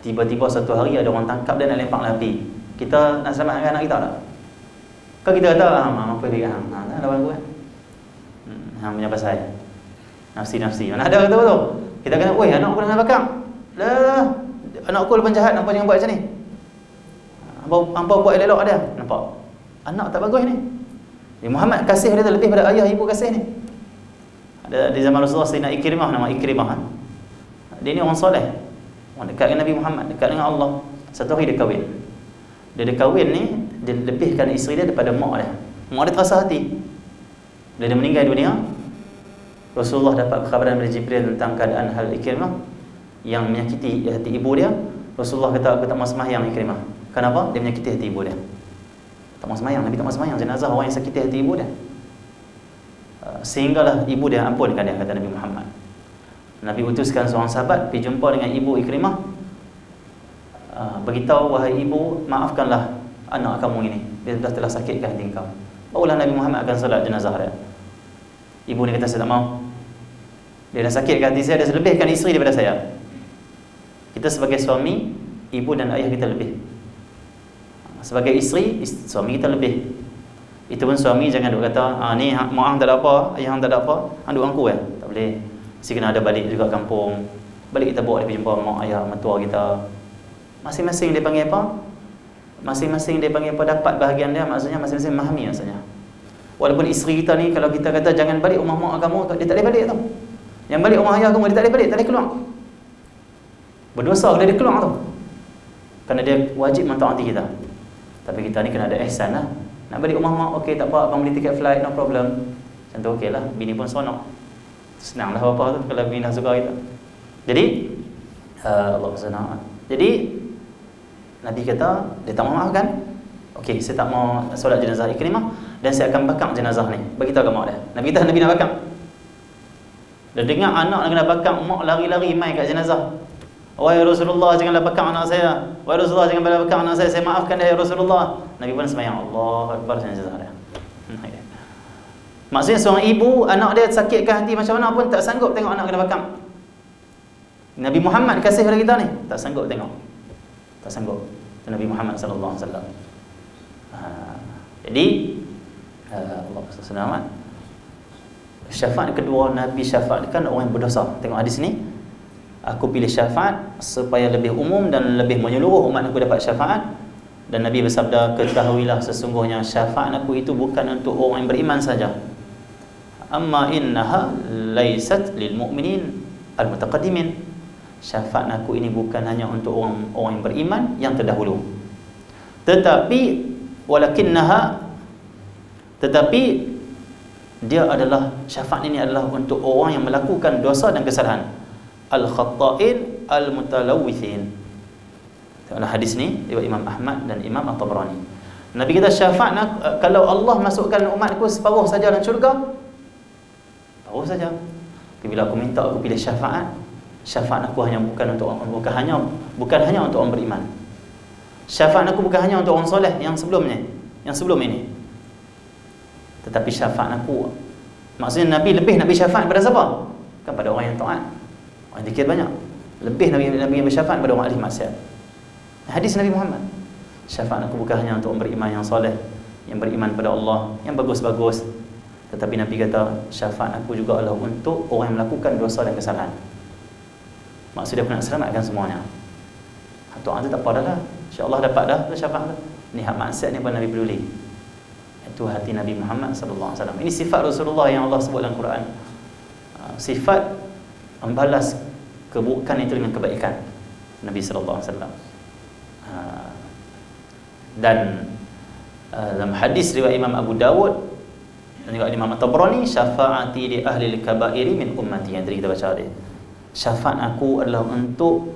Tiba-tiba satu hari ada orang tangkap dia nak lempar api. Kita nak selamatkan anak kita tak? Kalau kita kata, mampu dia hang. Tak lawan aku kan. Hang punya pasal. Nafsi-nafsi. Mana ada kata tu? Kita kena, "Oi, anak aku nak bakang." Lah, anak aku lepas jahat, nampak jangan buat macam ni. Hampa buat elok dia. Nampak? Anak tak bagus ni. Muhammad kasih dia lebih pada ayah ibu kasih ni. Ada di zaman Rasulullah Sayyidina Ikrimah, nama Ikrimah. Dia ni orang soleh. Orang dekat dengan Nabi Muhammad, dekat dengan Allah. Satu hari dia kahwin. Dia kahwin ni, dia lebihkan isteri dia daripada mak dia. Mak dia terasa hati. Bila dia meninggal dunia, Rasulullah dapat khabaran dari Jibril tentang keadaan hal Ikrimah yang menyakiti hati ibu dia. Rasulullah kata, aku tak mau sembahyang Ikrimah. Kenapa? Dia menyakiti hati ibu dia. Tak mau sembahyang, Nabi tak mau sembahyang jenazah orang yang sakiti hati ibu dia. Sehinggalah ibu dia ampunkan dia, kata Nabi Muhammad. Nabi utuskan seorang sahabat pergi jumpa dengan ibu Ikrimah. Beritahu, wahai ibu, maafkanlah anak kamu ini, dia telah sakitkan hati kau. Barulah Nabi Muhammad akan solat jenazah dia. Ibu ni kata, saya tak mau. Dia dah sakitkan hati saya, dia selebihkan isteri daripada saya. Kita sebagai suami, ibu dan ayah kita lebih. Sebagai isteri, suami kita lebih. Itu pun suami jangan duk kata, ni mak hang tak ada apa, ayah hang tak ada apa, hang duk angku tak boleh. Mesti kena ada balik juga kampung. Balik kita bawa dia pergi jumpa mak ayah mentua kita. Masing-masing dia panggil apa? Masing-masing dia panggil apa dapat bahagian dia, maksudnya masing-masing memahami maksudnya. Walaupun isteri kita ni, kalau kita kata jangan balik rumah mak kamu, dia tak boleh balik tau. Yang balik rumah ayah kamu, dia tak boleh balik, tak boleh keluar. Berdosa kalau dia keluar tu. Kerana dia wajib mentaati kita. Tapi kita ni kena ada ihsan lah. Nak balik rumah mak, okey tak apa, abang beli tiket flight, no problem. Macam tu okey lah, bini pun seronok. Senang lah apa tu kalau bini dah suka kita. Jadi Allah SWT. Jadi Nabi kata, dia tak mau maafkan. Okey, saya tak mau solat jenazah Ikrimah dan saya akan bakang jenazah ni. Bagi tahu kat mak dia. Nabi kata Nabi nak bakang. Dia dengar anak nak kena bakang, mak lari-lari mai kat jenazah. Wahai Rasulullah, janganlah bakang anak saya. Wahai Rasulullah, janganlah bakang anak saya maafkan dia ya Rasulullah. Nabi pun sembahyang, Allahu Akbar jenazah dia. Maksudnya seorang ibu, anak dia sakitkan hati macam mana pun tak sanggup tengok anak kena bakang. Nabi Muhammad kasih kepada kita ni, tak sanggup tengok. Tak sanggup. Itu Nabi Muhammad sallallahu alaihi wasallam. Jadi Allah SWT, syafaat kedua Nabi syafaatkan orang yang berdosa. Tengok hadis ni. Aku pilih syafaat supaya lebih umum dan lebih menyeluruh umat aku dapat syafaat. Dan Nabi bersabda, ketahuilah sesungguhnya syafaat aku itu bukan untuk orang yang beriman saja. Amma innaha laysat lil mu'minin al-mutaqaddimin. Syafaat aku ini bukan hanya untuk orang yang beriman yang terdahulu. Tetapi dia adalah, syafaat ini adalah untuk orang yang melakukan dosa dan kesalahan. Al-khatta'in al-mutalawwithin. Tengoklah hadis ni riwayat Imam Ahmad dan Imam At-Tabrani. Nabi kata syafaat kalau Allah masukkan umatku separuh saja dalam syurga, separuh saja. Bila aku minta aku pilih syafaat, syafaat aku hanya bukan hanya untuk orang beriman. Syafaat aku bukan hanya untuk orang soleh yang sebelum ini. Tetapi syafaat aku, maksudnya Nabi lebih Nabi syafaat pada siapa? Kan pada orang yang taat. Orang zikir banyak. Lebih Nabi yang bersyafaat pada orang ahli maksiat. Hadis Nabi Muhammad. Syafaat aku bukan hanya untuk orang beriman yang soleh, yang beriman pada Allah, yang bagus-bagus. Tetapi Nabi kata, syafaat aku juga adalah untuk orang yang melakukan dosa dan kesalahan. Maksudnya aku nak selamatkan semuanya. Tuan tu tak apa dah lah. InsyaAllah dapat dah tu syafaat tu. Ni hak maksiat ni pun Nabi peduli. Itu hati Nabi Muhammad sallallahu alaihi wasallam. Ini sifat Rasulullah yang Allah sebut dalam Quran. Sifat membalas keburukan itu dengan kebaikan. Nabi sallallahu alaihi wasallam. Dan dalam hadis riwayat Imam Abu Dawud dan juga Imam At-Tabrani, syafaati li ahli al-kaba'iri min ummati, yang tadi kita baca tadi. Syafaat aku adalah untuk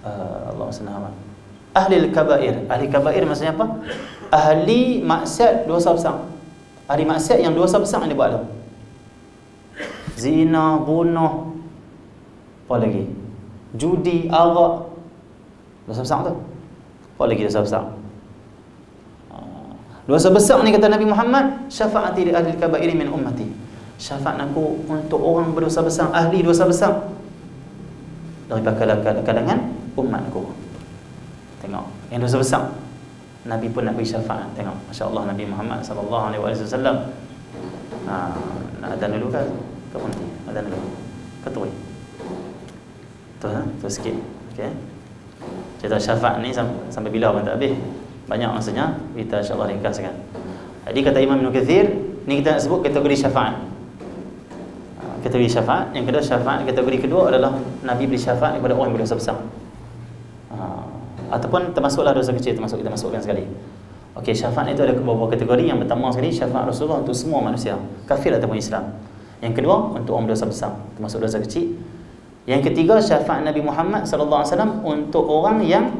Allahumma salli ala ahli al-kaba'ir. Ahli kaba'ir maksudnya apa? Ahli maksiat, dosa besar. Ahli maksiat yang dosa besar yang dia buat tu. Zina, bunuh, apa lagi? Judi, arak. Dosa besar tu. Apa lagi dosa besar? Dosa besar ni kata Nabi Muhammad, syafaati li ahli al-kaba'iri min ummati. Syafaat aku untuk orang berdosa besar, ahli dosa besar daripada kalangan umatku. Tengok, yang dosa besar Nabi pun nak beri syafaat. Tengok, masya-Allah, Nabi Muhammad sallallahu alaihi wasallam. Nak adan dulu kan? Ke nanti? Adan dulu. Ketua. Tu sikit. Okey. Cerita syafaat ni sampai bila pun tak habis. Banyak maksudnya, kita insya-Allah ringkaskan. Jadi kata Imam Ibn Katsir, ni kita nak sebut kategori syafaat. Kategori syafaat. Yang kedua, syafaat kategori kedua adalah Nabi beri syafaat kepada orang yang berdosa besar. Ataupun termasuklah dosa kecil, kita masukkan sekali. Okey, syafaat itu ada beberapa kategori. Yang pertama sekali, syafaat Rasulullah untuk semua manusia, kafir ataupun Islam. Yang kedua, untuk orang berdosa besar, termasuk dosa kecil. Yang ketiga, syafaat Nabi Muhammad sallallahu alaihi wasallam untuk orang yang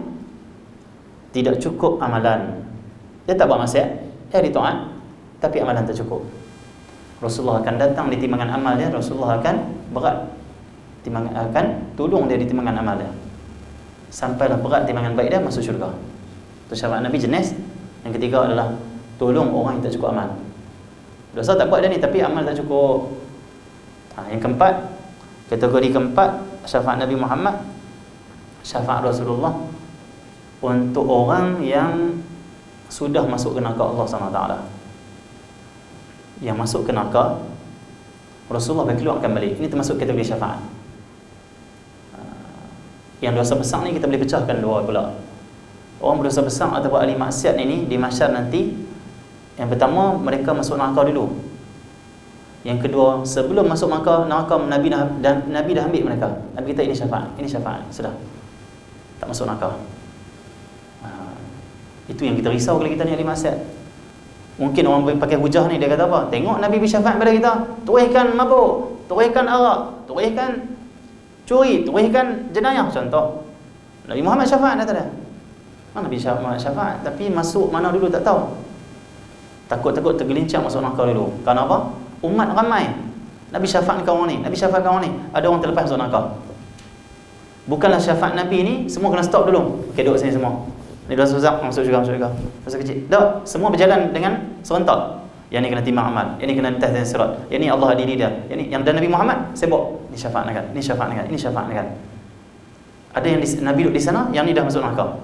tidak cukup amalan. Dia tak buat maksiat, dia ada taat, tapi amalan tak cukup. Rasulullah akan datang di timbangan amal dia, Rasulullah akan berat akan tolong dia di timbangan amal dia. Sampailah berat timbangan baik dia, masuk syurga. Itu syafaat Nabi jenis. Yang ketiga adalah tolong orang yang tak cukup amal. Dosa tak buat dia ni, tapi amal tak cukup. Yang keempat, kategori keempat, syafaat Nabi Muhammad, syafaat Rasulullah untuk orang yang sudah masuk ke neraka Allah SWT. Yang masuk ke neraka, Rasulullah akan keluarkan balik. Ini termasuk kategori syafaat. Yang dosa besar ni kita boleh pecahkan dua pula. Orang berdosa besar ataupun ahli maksiat ini di mahsyar nanti, yang pertama, mereka masuk neraka dulu. Yang kedua, sebelum masuk neraka, Nabi dah ambil mereka. Nabi kata ini syafaat, sudah tak masuk neraka. Itu yang kita risau kalau kita ni ahli maksiat. Mungkin orang pakai hujah ni, dia kata apa? Tengok Nabi beri syafaat pada kita, tuihkan mabuk, tuihkan arak, tuihkan curi, tuihkan jenayah. Contoh, Nabi Muhammad syafaat dah tak ada. Nabi Muhammad syafaat, tapi masuk mana dulu tak tahu. Takut-takut tergelincir masuk neraka dulu. Kerana apa? Umat ramai. Nabi syafaat kau orang ni, Nabi syafaat kau orang ni, ada orang terlepas masuk neraka. Bukanlah syafaat Nabi ni semua kena stop dulu. Okey, duduk sini semua. Ni dah susah, masuk juga. Dosa kecil. Tak, semua berjalan dengan serentak. Yang ni kena timbang amal, yang ni kena tes dan sirat, yang ni Allah adili dia, yang ni yang dan Nabi Muhammad sibuk. Ni syafaat kan, ni syafaat kan, ini syafaat kan. Ada yang Nabi duduk di sana, yang ni dah masuk neraka.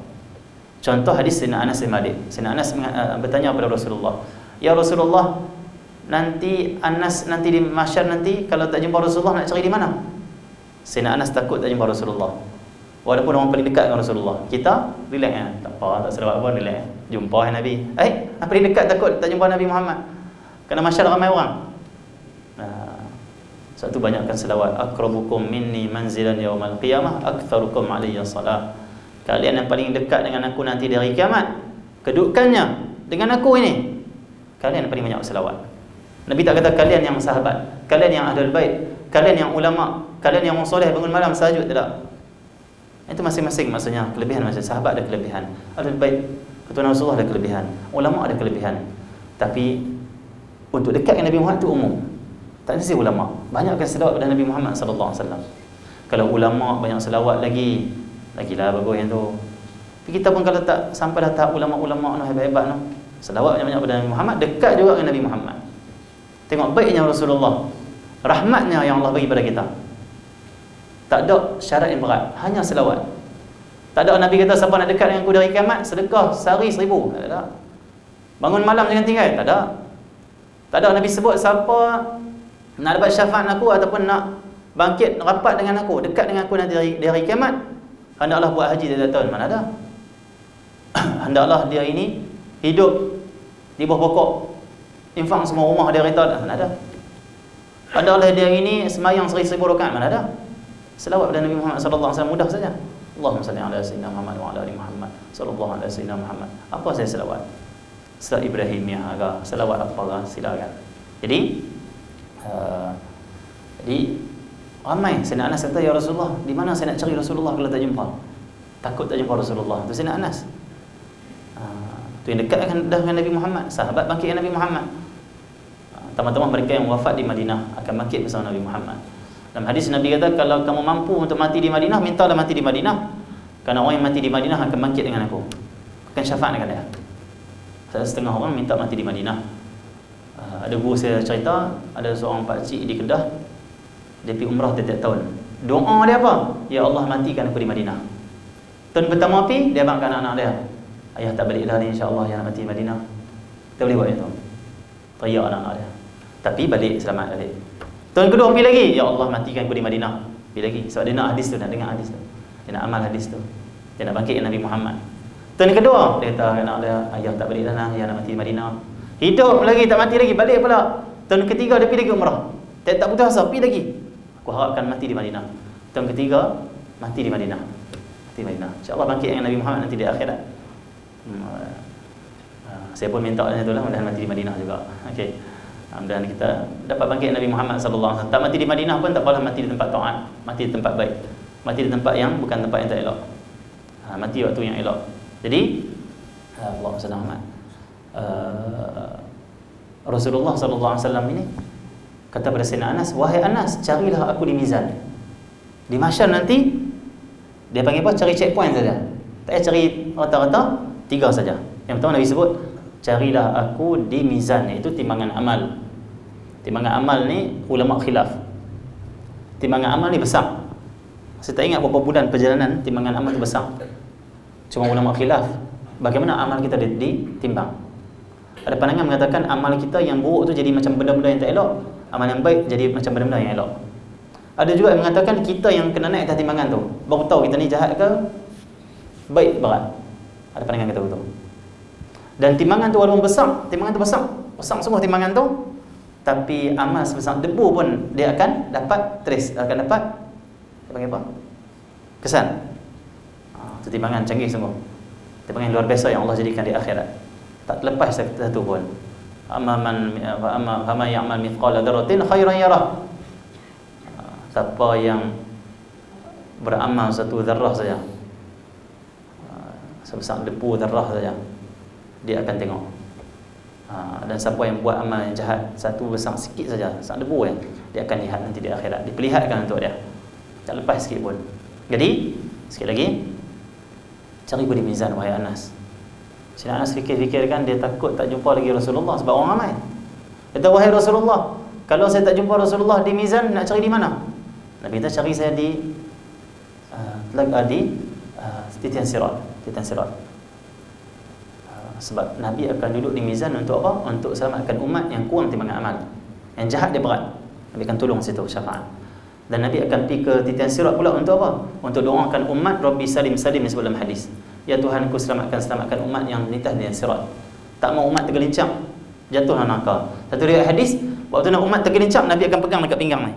Contoh hadis Sayyidina Anas bin Malik. Sayyidina Anas bertanya kepada Rasulullah, "Ya Rasulullah, nanti Anas nanti di mahsyar nanti kalau tak jumpa Rasulullah nak cari di mana?" Sayyidina Anas takut tak jumpa Rasulullah. Walaupun orang paling dekat dengan Rasulullah. Kita relax tak apa, tak salah apa, relax. Jumpa Nabi. Paling dekat takut tak jumpa Nabi Muhammad. Kerana mahsyar ramai orang. Sebab tu banyakkan selawat. Akrabukum minni manzilan yaumal qiyamah aktsarukum alayya salat. Kalian yang paling dekat dengan aku nanti di hari kiamat, kedudukannya dengan aku ini, kalian yang paling banyak selawat. Nabi tak kata kalian yang sahabat, kalian yang ahlul bait, kalian yang ulama, kalian yang orang soleh bangun malam tahajud, tidak. Itu masing-masing maksudnya kelebihan. Macam sahabat ada kelebihan, ahlul bait, keturunan Rasulullah ada kelebihan, ulama ada kelebihan. Tapi untuk dekat dengan Nabi Muhammad itu umum. Tak mesti ulama. Banyakkan selawat pada Nabi Muhammad sallallahu alaihi wasallam. Kalau ulama banyak selawat lagilah bagus yang tu. Tapi kita pun kalau tak sampai dah tahap ulama-ulama noh hebat-hebat noh, selawat banyak-banyak pada Nabi Muhammad, dekat juga dengan Nabi Muhammad. Tengok baiknya Rasulullah, rahmatnya yang Allah bagi pada kita. Tak ada syarat yang berat, hanya selawat. Tak ada Nabi kata siapa nak dekat dengan aku dari kiamat, sedekah sehari 1000. Tak ada. Bangun malam jangan tinggal, tak ada. Tak ada Nabi sebut siapa nak dapat syafaat aku ataupun nak bangkit rapat dengan aku, dekat dengan aku nanti di hari kiamat, hendaklah buat haji setiap tahun. Mana ada? Hendaklah dia ini hidup di bawah pokok, infak semua rumah dia rita, mana ada? Hendaklah dia ini semayang 1000 rakaat, mana ada? Selawat pada Nabi Muhammad sallallahu alaihi wasallam mudah saja. Allahumma salli ala sayyidina Muhammad wa ala ali Muhammad sallallahu alaihi wasallam Muhammad. Apa saya selawat? Surat Ibrahimiyah ke, selawat apa ke, silakan. Jadi ramai Sayyidina Anas kata, ya Rasulullah, di mana saya nak cari Rasulullah kalau tak jumpa? Takut tak jumpa Rasulullah. Tu Sayyidina Anas. Tu yang dekat dengan Nabi Muhammad, sahabat bangkit dengan Nabi Muhammad. Teman-teman mereka yang wafat di Madinah akan bangkit bersama Nabi Muhammad. Dalam hadis Nabi kata, kalau kamu mampu untuk mati di Madinah, mintalah mati di Madinah, kerana orang yang mati di Madinah akan bangkit dengan aku, akan syafaat dengan dia. Setengah orang minta mati di Madinah. Ada guru saya cerita, ada seorang pakcik di Kedah, dia pergi umrah tiap-tiap tahun. Doa dia apa? Ya Allah, matikan aku di Madinah. Tahun pertama pergi, dia bangkan anak-anak dia, ayah tak balik dah ni, insya-Allah yang nak mati di Madinah. Kita boleh buat itu. Teriak anak-anak dia. Tapi balik, selamat balik. Tahun kedua pergi lagi, ya Allah, matikan aku di Madinah. Pergi lagi, sebab dia nak hadis tu, nak dengar hadis tu, dia nak amal hadis tu, dia nak bangkit Nabi Muhammad. Tahun kedua, dia kata anak dia, ayah tak balik dah lah, ayah nak mati di Madinah. Hidup lagi, tak mati lagi, balik pula. Tahun ketiga dia pergi lagi umrah, tak putus asa, pergi lagi. Aku harapkan mati di Madinah. Tahun ketiga, mati di Madinah. Mati di Madinah. InsyaAllah bangkit dengan Nabi Muhammad nanti di akhirat. Saya pun minta macam itulah, mudah-mudahan mati di Madinah juga. Okey. Mudah-mudahan kita dapat bangkit Nabi Muhammad sallallahu alaihi wasallam. Tak mati di Madinah pun tak apalah, mati di tempat taat, mati di tempat baik. Mati di tempat yang bukan tempat yang tak elok. Mati waktu yang elok. Jadi Allahumma salli ala Rasulullah sallallahu alaihi wasallam ini kata pada Sayyidina Anas, wahai Anas, carilah aku di mizan. Di mahsyar nanti dia panggil apa? Cari checkpoint saja. Tak payah cari rata-rata, 3 saja. Yang pertama Nabi sebut, carilah aku di mizan, iaitu timbangan amal. Timbangan amal ni ulama khilaf. Timbangan amal ni besar. Saya tak ingat berapa bulan perjalanan timbangan amal tu besar. Cuma ulama khilaf bagaimana amal kita ditimbang. Ada pandangan mengatakan amal kita yang buruk tu jadi macam benda-benda yang tak elok, amal yang baik jadi macam benda-benda yang elok. Ada juga yang mengatakan kita yang kena naik atas timbangan tu, baru tahu kita ni jahat ke baik berat. Ada pandangan kata begitu. Dan timbangan tu walaupun besar, timbangan tu besar semua timbangan tu, tapi amal sebesar debu pun dia akan dapat trace, akan dapat dia panggil apa? Kesan. Itu timbangan canggih sungguh. Timbangan luar biasa yang Allah jadikan di akhirat. Tak terlepas satu pun. Amma ya'mal mithqala dzarratin khairan yarah. Siapa yang beramal satu zarrah saja, sebesar debu zarrah saja, dia akan tengok. Dan siapa yang buat amal yang jahat satu besar sikit saja, besar debu ya, dia akan lihat nanti di akhirat, diperlihatkan untuk dia. Tak lepas sikit pun. Jadi sekali lagi, cari budi mizan wahai Anas. Sayyidina Anas fikir-fikirkan, dia takut tak jumpa lagi Rasulullah sebab orang ramai. Dia kata, wahai Rasulullah, kalau saya tak jumpa Rasulullah di mizan, nak cari di mana? Nabi kata, cari saya di titian sirat. Sebab Nabi akan duduk di mizan untuk apa? Untuk selamatkan umat yang kurang timbangan amal, yang jahat dia berat. Nabi akan tolong situ syafaat. Dan Nabi akan pergi ke titian sirat pula untuk apa? Untuk doakan umat, Rabbi salim salim, sebab dalam hadis, ya Tuhanku, selamatkan umat yang lintas di sirat. Tak mau umat tergelincang, jatuhlah neraka. Satu riwayat hadis, waktu nak umat tergelincang, Nabi akan pegang dekat pinggang ni.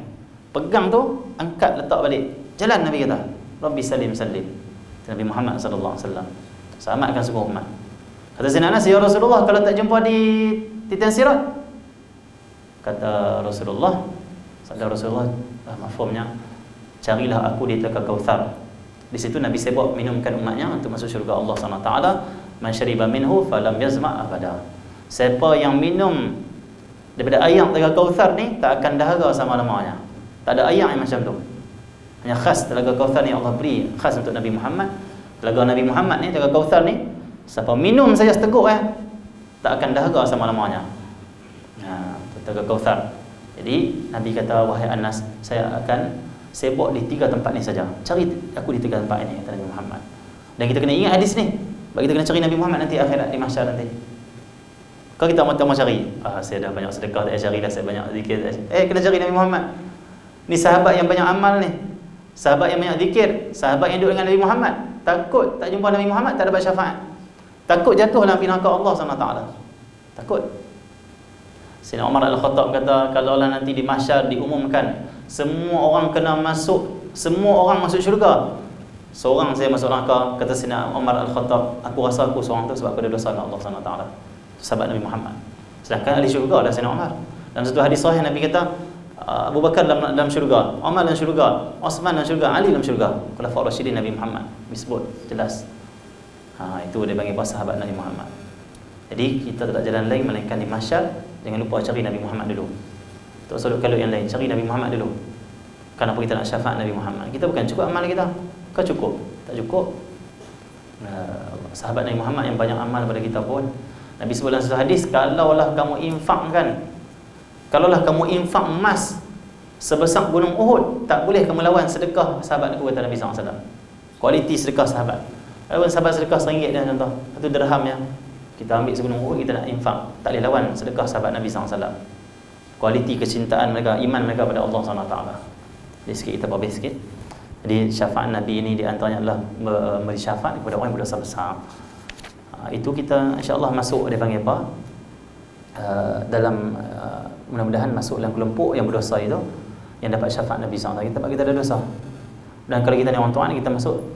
Pegang tu, angkat, letak balik. Jalan, Nabi kata, Rabbi salim salim. Nabi Muhammad sallallahu alaihi wasallam selamatkan semua umat. Kata Sayyidina Anas, ya Rasulullah, kalau tak jumpa di titian sirat, kata Rasulullah, mafhumnya, carilah aku di Telaga Kautsar. Di situ Nabi sebut minumkan umatnya untuk masuk syurga Allah SWT. Man syariba minhu falam yazma' abada. Siapa yang minum daripada air Telaga Kautsar ni tak akan dahaga selama-lamanya. Tak ada air yang macam tu. Hanya khas Telaga Kautsar ni Allah beri khas untuk Nabi Muhammad. Telaga Nabi Muhammad ni, Telaga Kautsar ni, siapa minum saja seteguk tak akan dahaga selama-lamanya. Telaga Kautsar. Jadi Nabi kata, wahai Anas, saya akan sebut di 3 tempat ni saja. Cari aku di 3 tempat ini, kata Nabi Muhammad. Dan kita kena ingat hadis ni. Bagi kita kena cari Nabi Muhammad nanti akhirat di mahsyar nanti. Kalau kita mau cari, saya dah banyak sedekah, tak payah carilah, saya banyak zikir. Kena cari Nabi Muhammad. Ni sahabat yang banyak amal ni. Sahabat yang banyak zikir, sahabat yang duduk dengan Nabi Muhammad. Takut tak jumpa Nabi Muhammad, tak dapat syafaat. Takut jatuh dalam neraka Allah SWT. Takut. Sayyidina Umar Al-Khattab kata, kalaulah nanti di mahsyar diumumkan semua orang kena masuk, semua orang masuk syurga, seorang saya masuk neraka, kata Sayyidina Umar Al-Khattab, aku rasa aku seorang tu sebab aku ada dosa dengan Allah SWT. sahabat Nabi Muhammad. Sedangkan ahli syurga adalah Sayyidina Umar. Dalam satu hadis sahih Nabi kata Abu Bakar dalam syurga, Umar dalam syurga, Osman dalam syurga, Ali dalam syurga. Khulafaur Rasyidin Nabi Muhammad disebut jelas. Itu dia panggil para sahabat Nabi Muhammad. Jadi kita tak jalan lain melainkan di mahsyar. Jangan lupa cari Nabi Muhammad dulu. Tak usah kalau yang lain, cari Nabi Muhammad dulu. Kenapa kita nak syafaat Nabi Muhammad? Kita bukan cukup amal kita. Kau cukup? Tak cukup. Sahabat Nabi Muhammad yang banyak amal pada kita pun. Nabi sebut dalam satu hadis, kalaulah kamu infak emas sebesar gunung Uhud, tak boleh kamu lawan sedekah sahabat aku, kata Nabi SAW. Kualiti sedekah sahabat. Walaupun sahabat sedekah RM1 dah contoh, satu dirham ya, kita ambil segunung Uhud, kita nak infak, tak boleh lawan sedekah sahabat Nabi SAW. Kualiti kecintaan mereka, iman mereka pada Allah SWT. Jadi sikit kita berbeza sikit. Jadi syafaat Nabi ini di antaranya adalah memberi syafaat kepada orang yang berdosa besar. Itu kita insya-Allah masuk, dia panggil apa? Dalam mudah-mudahan masuk dalam kelompok yang berdosa itu, yang dapat syafaat Nabi SAW. Kita ada dosa. Dan kalau kita ni orang Tuhan,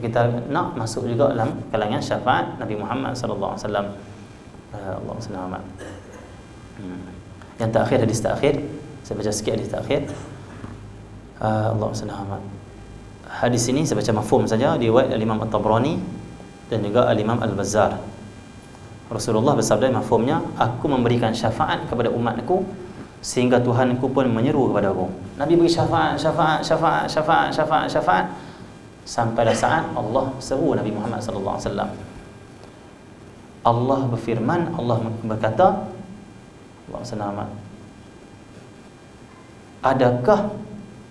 kita nak masuk juga dalam kalangan syafaat Nabi Muhammad sallallahu alaihi wasallam. Allahumma salli ala. Yang terakhir, hadis terakhir, saya baca sikit hadis terakhir. Allahumma salli ala. Hadis ini saya baca mafhum saja, diriwayat Imam At-Tabrani dan juga Imam Al-Bazzar. Rasulullah bersabda mafhumnya, aku memberikan syafaat kepada umatku sehingga Tuhanku pun menyeru kepada aku. Nabi beri syafaat sampai dah saat Allah seru Nabi Muhammad sallallahu alaihi wasallam. Allah berfirman, Allah berkata, Allah selamat, adakah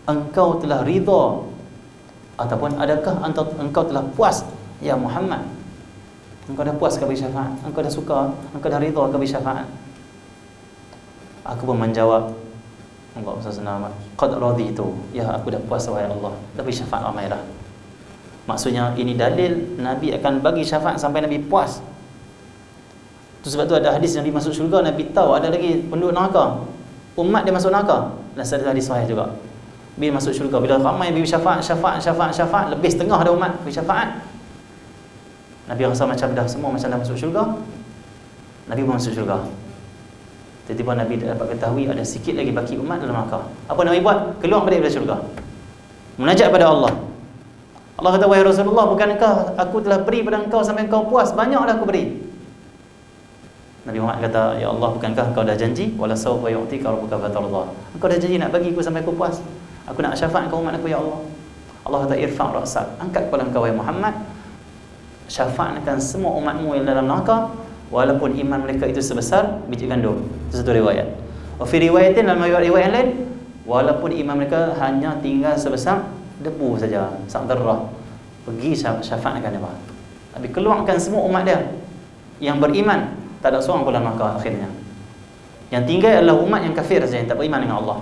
engkau telah ridha ataupun adakah engkau telah puas ya Muhammad? Engkau dah puas ke beri syafaat? Engkau dah suka? Engkau dah ridha ke beri syafaat? Aku pun menjawab, Allah selamat, qad raditu, ya aku dah puas wahai Allah, dah beri syafaat ramai dah. Maksudnya ini dalil Nabi akan bagi syafaat sampai Nabi puas. Itu sebab tu ada hadis Nabi masuk syurga, Nabi tahu ada lagi penduduk neraka, umat dia masuk neraka. Dan ada hadis sahih juga, bila masuk syurga, bila ramai beri syafaat, lebih setengah ada umat beri syafaat, Nabi rasa macam dah semua macam dah masuk syurga. Nabi pun masuk syurga. Tiba-tiba Nabi dapat ketahui ada sikit lagi baki umat dalam neraka. Apa Nabi buat? Keluar balik dari syurga, munajat pada Allah. Allah kata, wahai Rasulullah, bukankah aku telah beri pada engkau sampai engkau puas? Banyaklah aku beri. Nabi Muhammad kata, ya Allah, bukankah engkau dah janji, wala sawfa yu'tika rabbuka fatarda, engkau dah janji nak bagi aku sampai aku puas. Aku nak syafaat kau umat aku ya Allah. Allah kata, irfa' ra'sak, angkat kepala engkau wahai Muhammad, syafaatkan semua umatmu yang dalam neraka, walaupun iman mereka itu sebesar biji gandum. Itu satu riwayat. Wa fi riwayatin, dalam riwayat lain, walaupun iman mereka hanya tinggal sebesar debu saja, sa'darrah, pergi syafaatkan dia. Tapi keluarkan semua umat dia yang beriman, tak ada seorang pun dalam neraka akhirnya. Yang tinggal adalah umat yang kafir saja, yang tak beriman dengan Allah.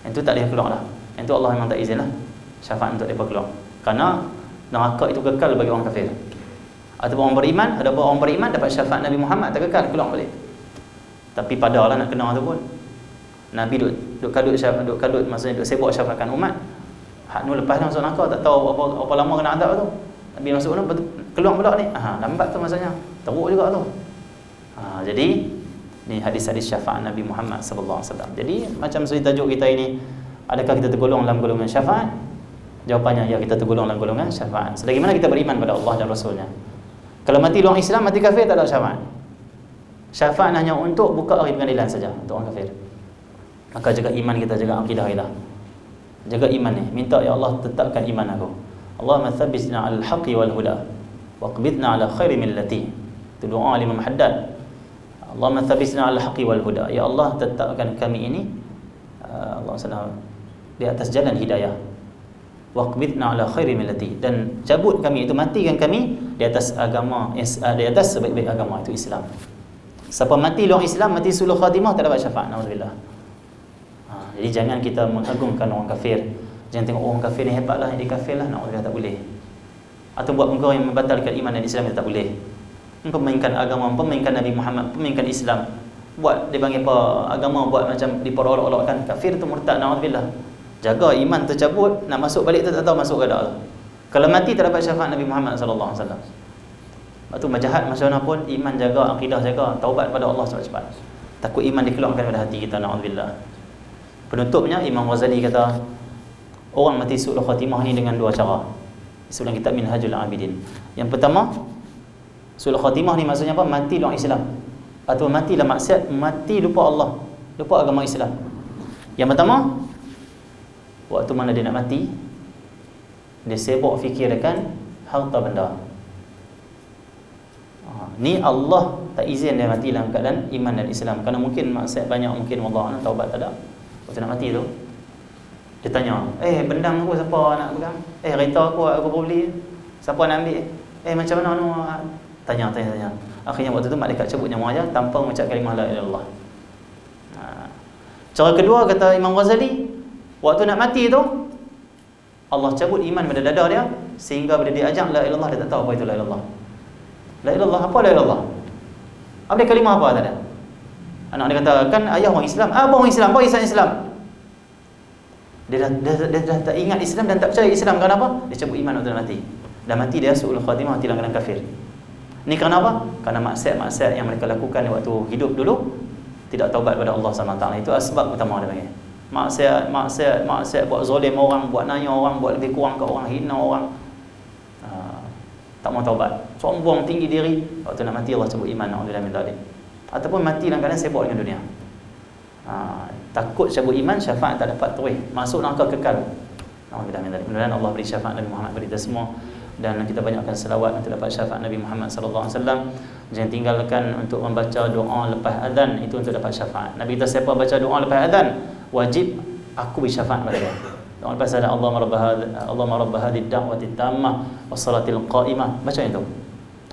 Yang itu tak boleh keluar dah. Yang itu Allah memang tak izinlah syafaat untuk mereka keluar. Kerana neraka itu kekal bagi orang kafir. Ataupun orang beriman, ada orang beriman dapat syafaat Nabi Muhammad, tak kekal, keluar balik. Tapi padalah nak kena tu pun. Nabi duk kadut maksudnya duk sibuk syafaatkan umat. Hak nu lepas dah masuk neraka, tak tahu apa lama kena azab tu. Nabi masuk tu keluar pula ni. Lambat tu maksudnya. Teruk juga tu. Jadi ni hadis-hadis syafaat Nabi Muhammad sallallahu alaihi wasallam. Jadi macam seperti tajuk kita ini, adakah kita tergolong dalam golongan syafaat? Jawapannya ya, kita tergolong dalam golongan syafaat. Selagi mana kita beriman pada Allah dan Rasulnya. Kalau mati luar Islam, mati kafir, tak ada syafaat. Syafaat hanya untuk buka hari pengadilan saja untuk orang kafir. Maka jaga iman kita, jaga akidah kita. Jaga iman ni. Minta ya Allah tetapkan iman aku. Allahumma thabbitna 'alal haqqi wal huda waqbidna 'ala khairi millati. Itu doa Imam Haddad. Allahumma thabbitna 'alal haqqi wal huda. Ya Allah, tetapkan kami ini Allah SWT di atas jalan hidayah. Waqbidna 'ala khairi millati, dan cabut kami itu, matikan kami di atas agama, di atas sebaik-baik agama, itu Islam. Siapa mati luar Islam, mati sulul khatimah, tak dapat syafaat. Naudzubillah. Jadi jangan kita mengagungkan orang kafir. Jangan tengok orang kafir ni hebatlah, dia kafir lah, naudzubillah, tak boleh. Atau buat perkara yang membatalkan iman dan Islam, tak boleh. Mempermainkan agama, mempermainkan Nabi Muhammad, mempermainkan Islam. Buat dia panggil apa, agama buat macam diperolok-olokkan. Kafir tu murtad, naudzubillah. Jaga iman tercabut, nak masuk balik tu tak tahu masuk ke tak. Kalau mati tak dapat syafaat Nabi Muhammad sallallahu alaihi wasallam. Lepas tu jahat macam mana pun, iman jaga, akidah jaga, taubat pada Allah cepat-cepat. Takut iman dikeluarkan pada hati kita, na'udzubillah. Penutupnya Imam Ghazali kata, orang mati su'ul khatimah ni dengan dua cara. Dalam kitab Minhajul Abidin. Yang pertama, su'ul khatimah ni maksudnya apa? Mati dalam Islam. Atau mati dalam maksiat, mati lupa Allah, lupa agama Islam. Yang pertama, waktu mana dia nak mati, dia sibuk fikirkan harta benda. Ni Allah tak izin dia mati dalam keadaan iman dan Islam. Kerana mungkin maksiat banyak, mungkin Allah taubat tak ada. Waktu nak mati tu, dia tanya, bendang aku siapa nak pegang? Kereta aku beli, siapa nak ambil? Macam mana tu? Tanya. Akhirnya waktu tu malaikat cabut nyawa aja tanpa mengucap kalimah la ilaha illallah. Cara kedua kata Imam Ghazali, waktu nak mati tu Allah cabut iman pada dada dia, sehingga bila dia ajak la ilaha illallah dia tak tahu apa itu la ilaha illallah. La ilaha illallah, apa la ilaha illallah? Apa dia kalimah apa tak ada? Anak dia kata, kan ayah orang Islam, abang orang Islam, apa Islam? Dia dah tak ingat Islam dan tak percaya Islam. Kerana apa? Dia cabut iman waktu mati. Dan mati dia su'ul khatimah, mati dalam keadaan kafir. Ni kerana apa? Kerana maksiat-maksiat yang mereka lakukan waktu hidup dulu, tidak taubat kepada Allah SWT. Itu sebab utama dia panggil. Maksiat buat zalim orang, buat nanya orang, buat lebih kurang ke orang, hina orang. Tak mau taubat, sombong, tinggi diri. Waktu nak mati Allah cabut iman, na'udzubillah min dzalik. Ataupun mati dalam keadaan sibuk dengan dunia. Takut cabut iman, syafaat tak dapat terus, masuk neraka kekal. Na'udzubillah min dzalik. Mudah-mudahan Allah beri syafaat Nabi Muhammad beri kita semua, dan kita banyakkan selawat untuk dapat syafaat Nabi Muhammad sallallahu alaihi wasallam. Jangan tinggalkan untuk membaca doa lepas azan, itu untuk dapat syafaat. Nabi kita siapa baca doa lepas azan, wajib aku beri syafaat pada dia. Doa lepas azan, Allahumma rabb hadhihi ad-da'wati tammah was-salatil qa'imah. Baca itu.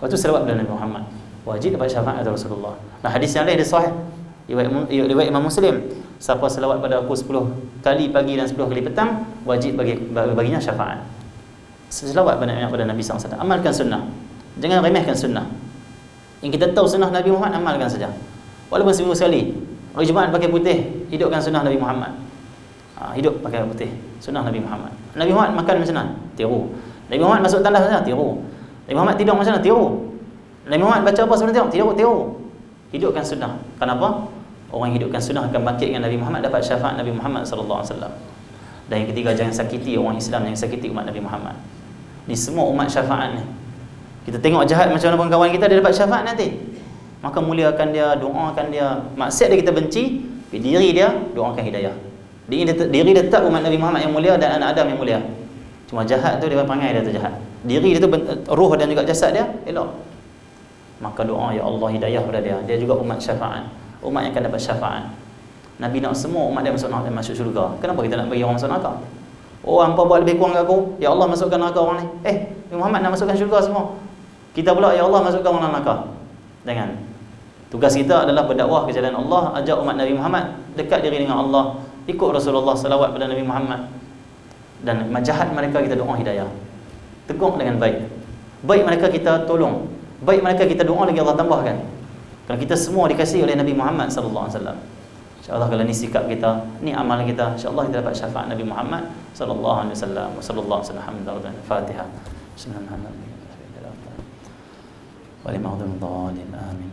Waktu selawat pada Nabi Muhammad, wajib dapat syafaat dari Rasulullah. Nah, hadis yang lain dia sahih. Riwayat Imam Muslim, siapa selawat pada aku 10 kali pagi dan 10 kali petang, wajib baginya syafaat. Selawat banyak pada Nabi SAW. Amalkan sunnah, jangan remehkan sunnah. Yang kita tahu sunnah Nabi Muhammad, amalkan saja. Walaupun seminggu sekali, hari Jumaat pakai putih, hidupkan sunnah Nabi Muhammad. Hidup pakai putih, sunnah Nabi Muhammad. Nabi Muhammad makan macam mana? Tiru. Nabi Muhammad masuk tandas macam mana? Tiru. Nabi Muhammad tidur macam mana? Tiru. Nabi Muhammad baca apa sebelum tidur? Tiru. Hidupkan sunnah. Kenapa? Orang yang hidupkan sunnah akan bangkit dengan Nabi Muhammad, dapat syafaat Nabi Muhammad sallallahu alaihi wasallam. Dan yang ketiga, jangan sakiti orang Islam, jangan sakiti umat Nabi Muhammad. Ni semua umat syafaat ni. Kita tengok jahat macam mana pun kawan kita, dia dapat syafaat nanti. Maka muliakan dia, doakan dia. Maksiat dia kita benci, diri dia doakan hidayah. Diri dia tetap umat Nabi Muhammad yang mulia dan anak Adam yang mulia. Cuma jahat tu dia perangai dia tu jahat. Diri dia tu roh dan juga jasad dia elok. Maka doa, ya Allah hidayah pada dia. Dia juga umat syafaat, umat yang akan dapat syafaat. Nabi nak semua umat dia masuk syurga. Kenapa kita nak bagi orang masuk neraka? Hampa buat lebih kurang kat aku, ya Allah masukkan neraka orang ni. Nabi Muhammad nak masukkan syurga semua. Kita pula, ya Allah masukkan orang neraka. Jangan. Tugas kita adalah berdakwah ke jalan Allah, ajak umat Nabi Muhammad dekat diri dengan Allah, ikut Rasulullah, salawat pada Nabi Muhammad. Dan jahat mereka kita doa hidayah. Tegur dengan baik. Baik mereka kita tolong, baik mereka kita doa lagi Allah tambahkan. Kerana kita semua dikasihi oleh Nabi Muhammad sallallahu alaihi wasallam. InsyaAllah kalau ni sikap kita, ni amal kita, insyaAllah kita dapat syafaat Nabi Muhammad sallallahu alaihi wasallam. Sallallahu alaihi wasallam. Al-Fatihah. Bismillahirrahmanirrahim. Wa limaghfiril dhalin. Amin.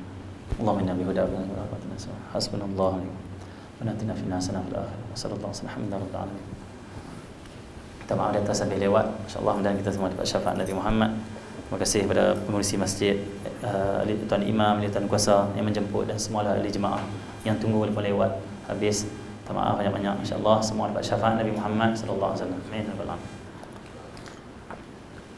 Allahumma inna bihudaika wa barakatuh. Hasbunallahu wa natina fil hasanah fil akhirah. Sallallahu alaihi wasallam. Kita maaf atas sampai lewat. InsyaAllah dan kita semua dapat syafaat Nabi Muhammad. Terima kasih kepada pengurusi masjid, Tuan Imam, Tuan Kuasa yang menjemput, dan semua ahli jemaah yang tunggu walaupun lewat habis. Minta maaf banyak-banyak. InsyaAllah semua dapat syafaat Nabi Muhammad sallallahu alaihi wasallam. Amin.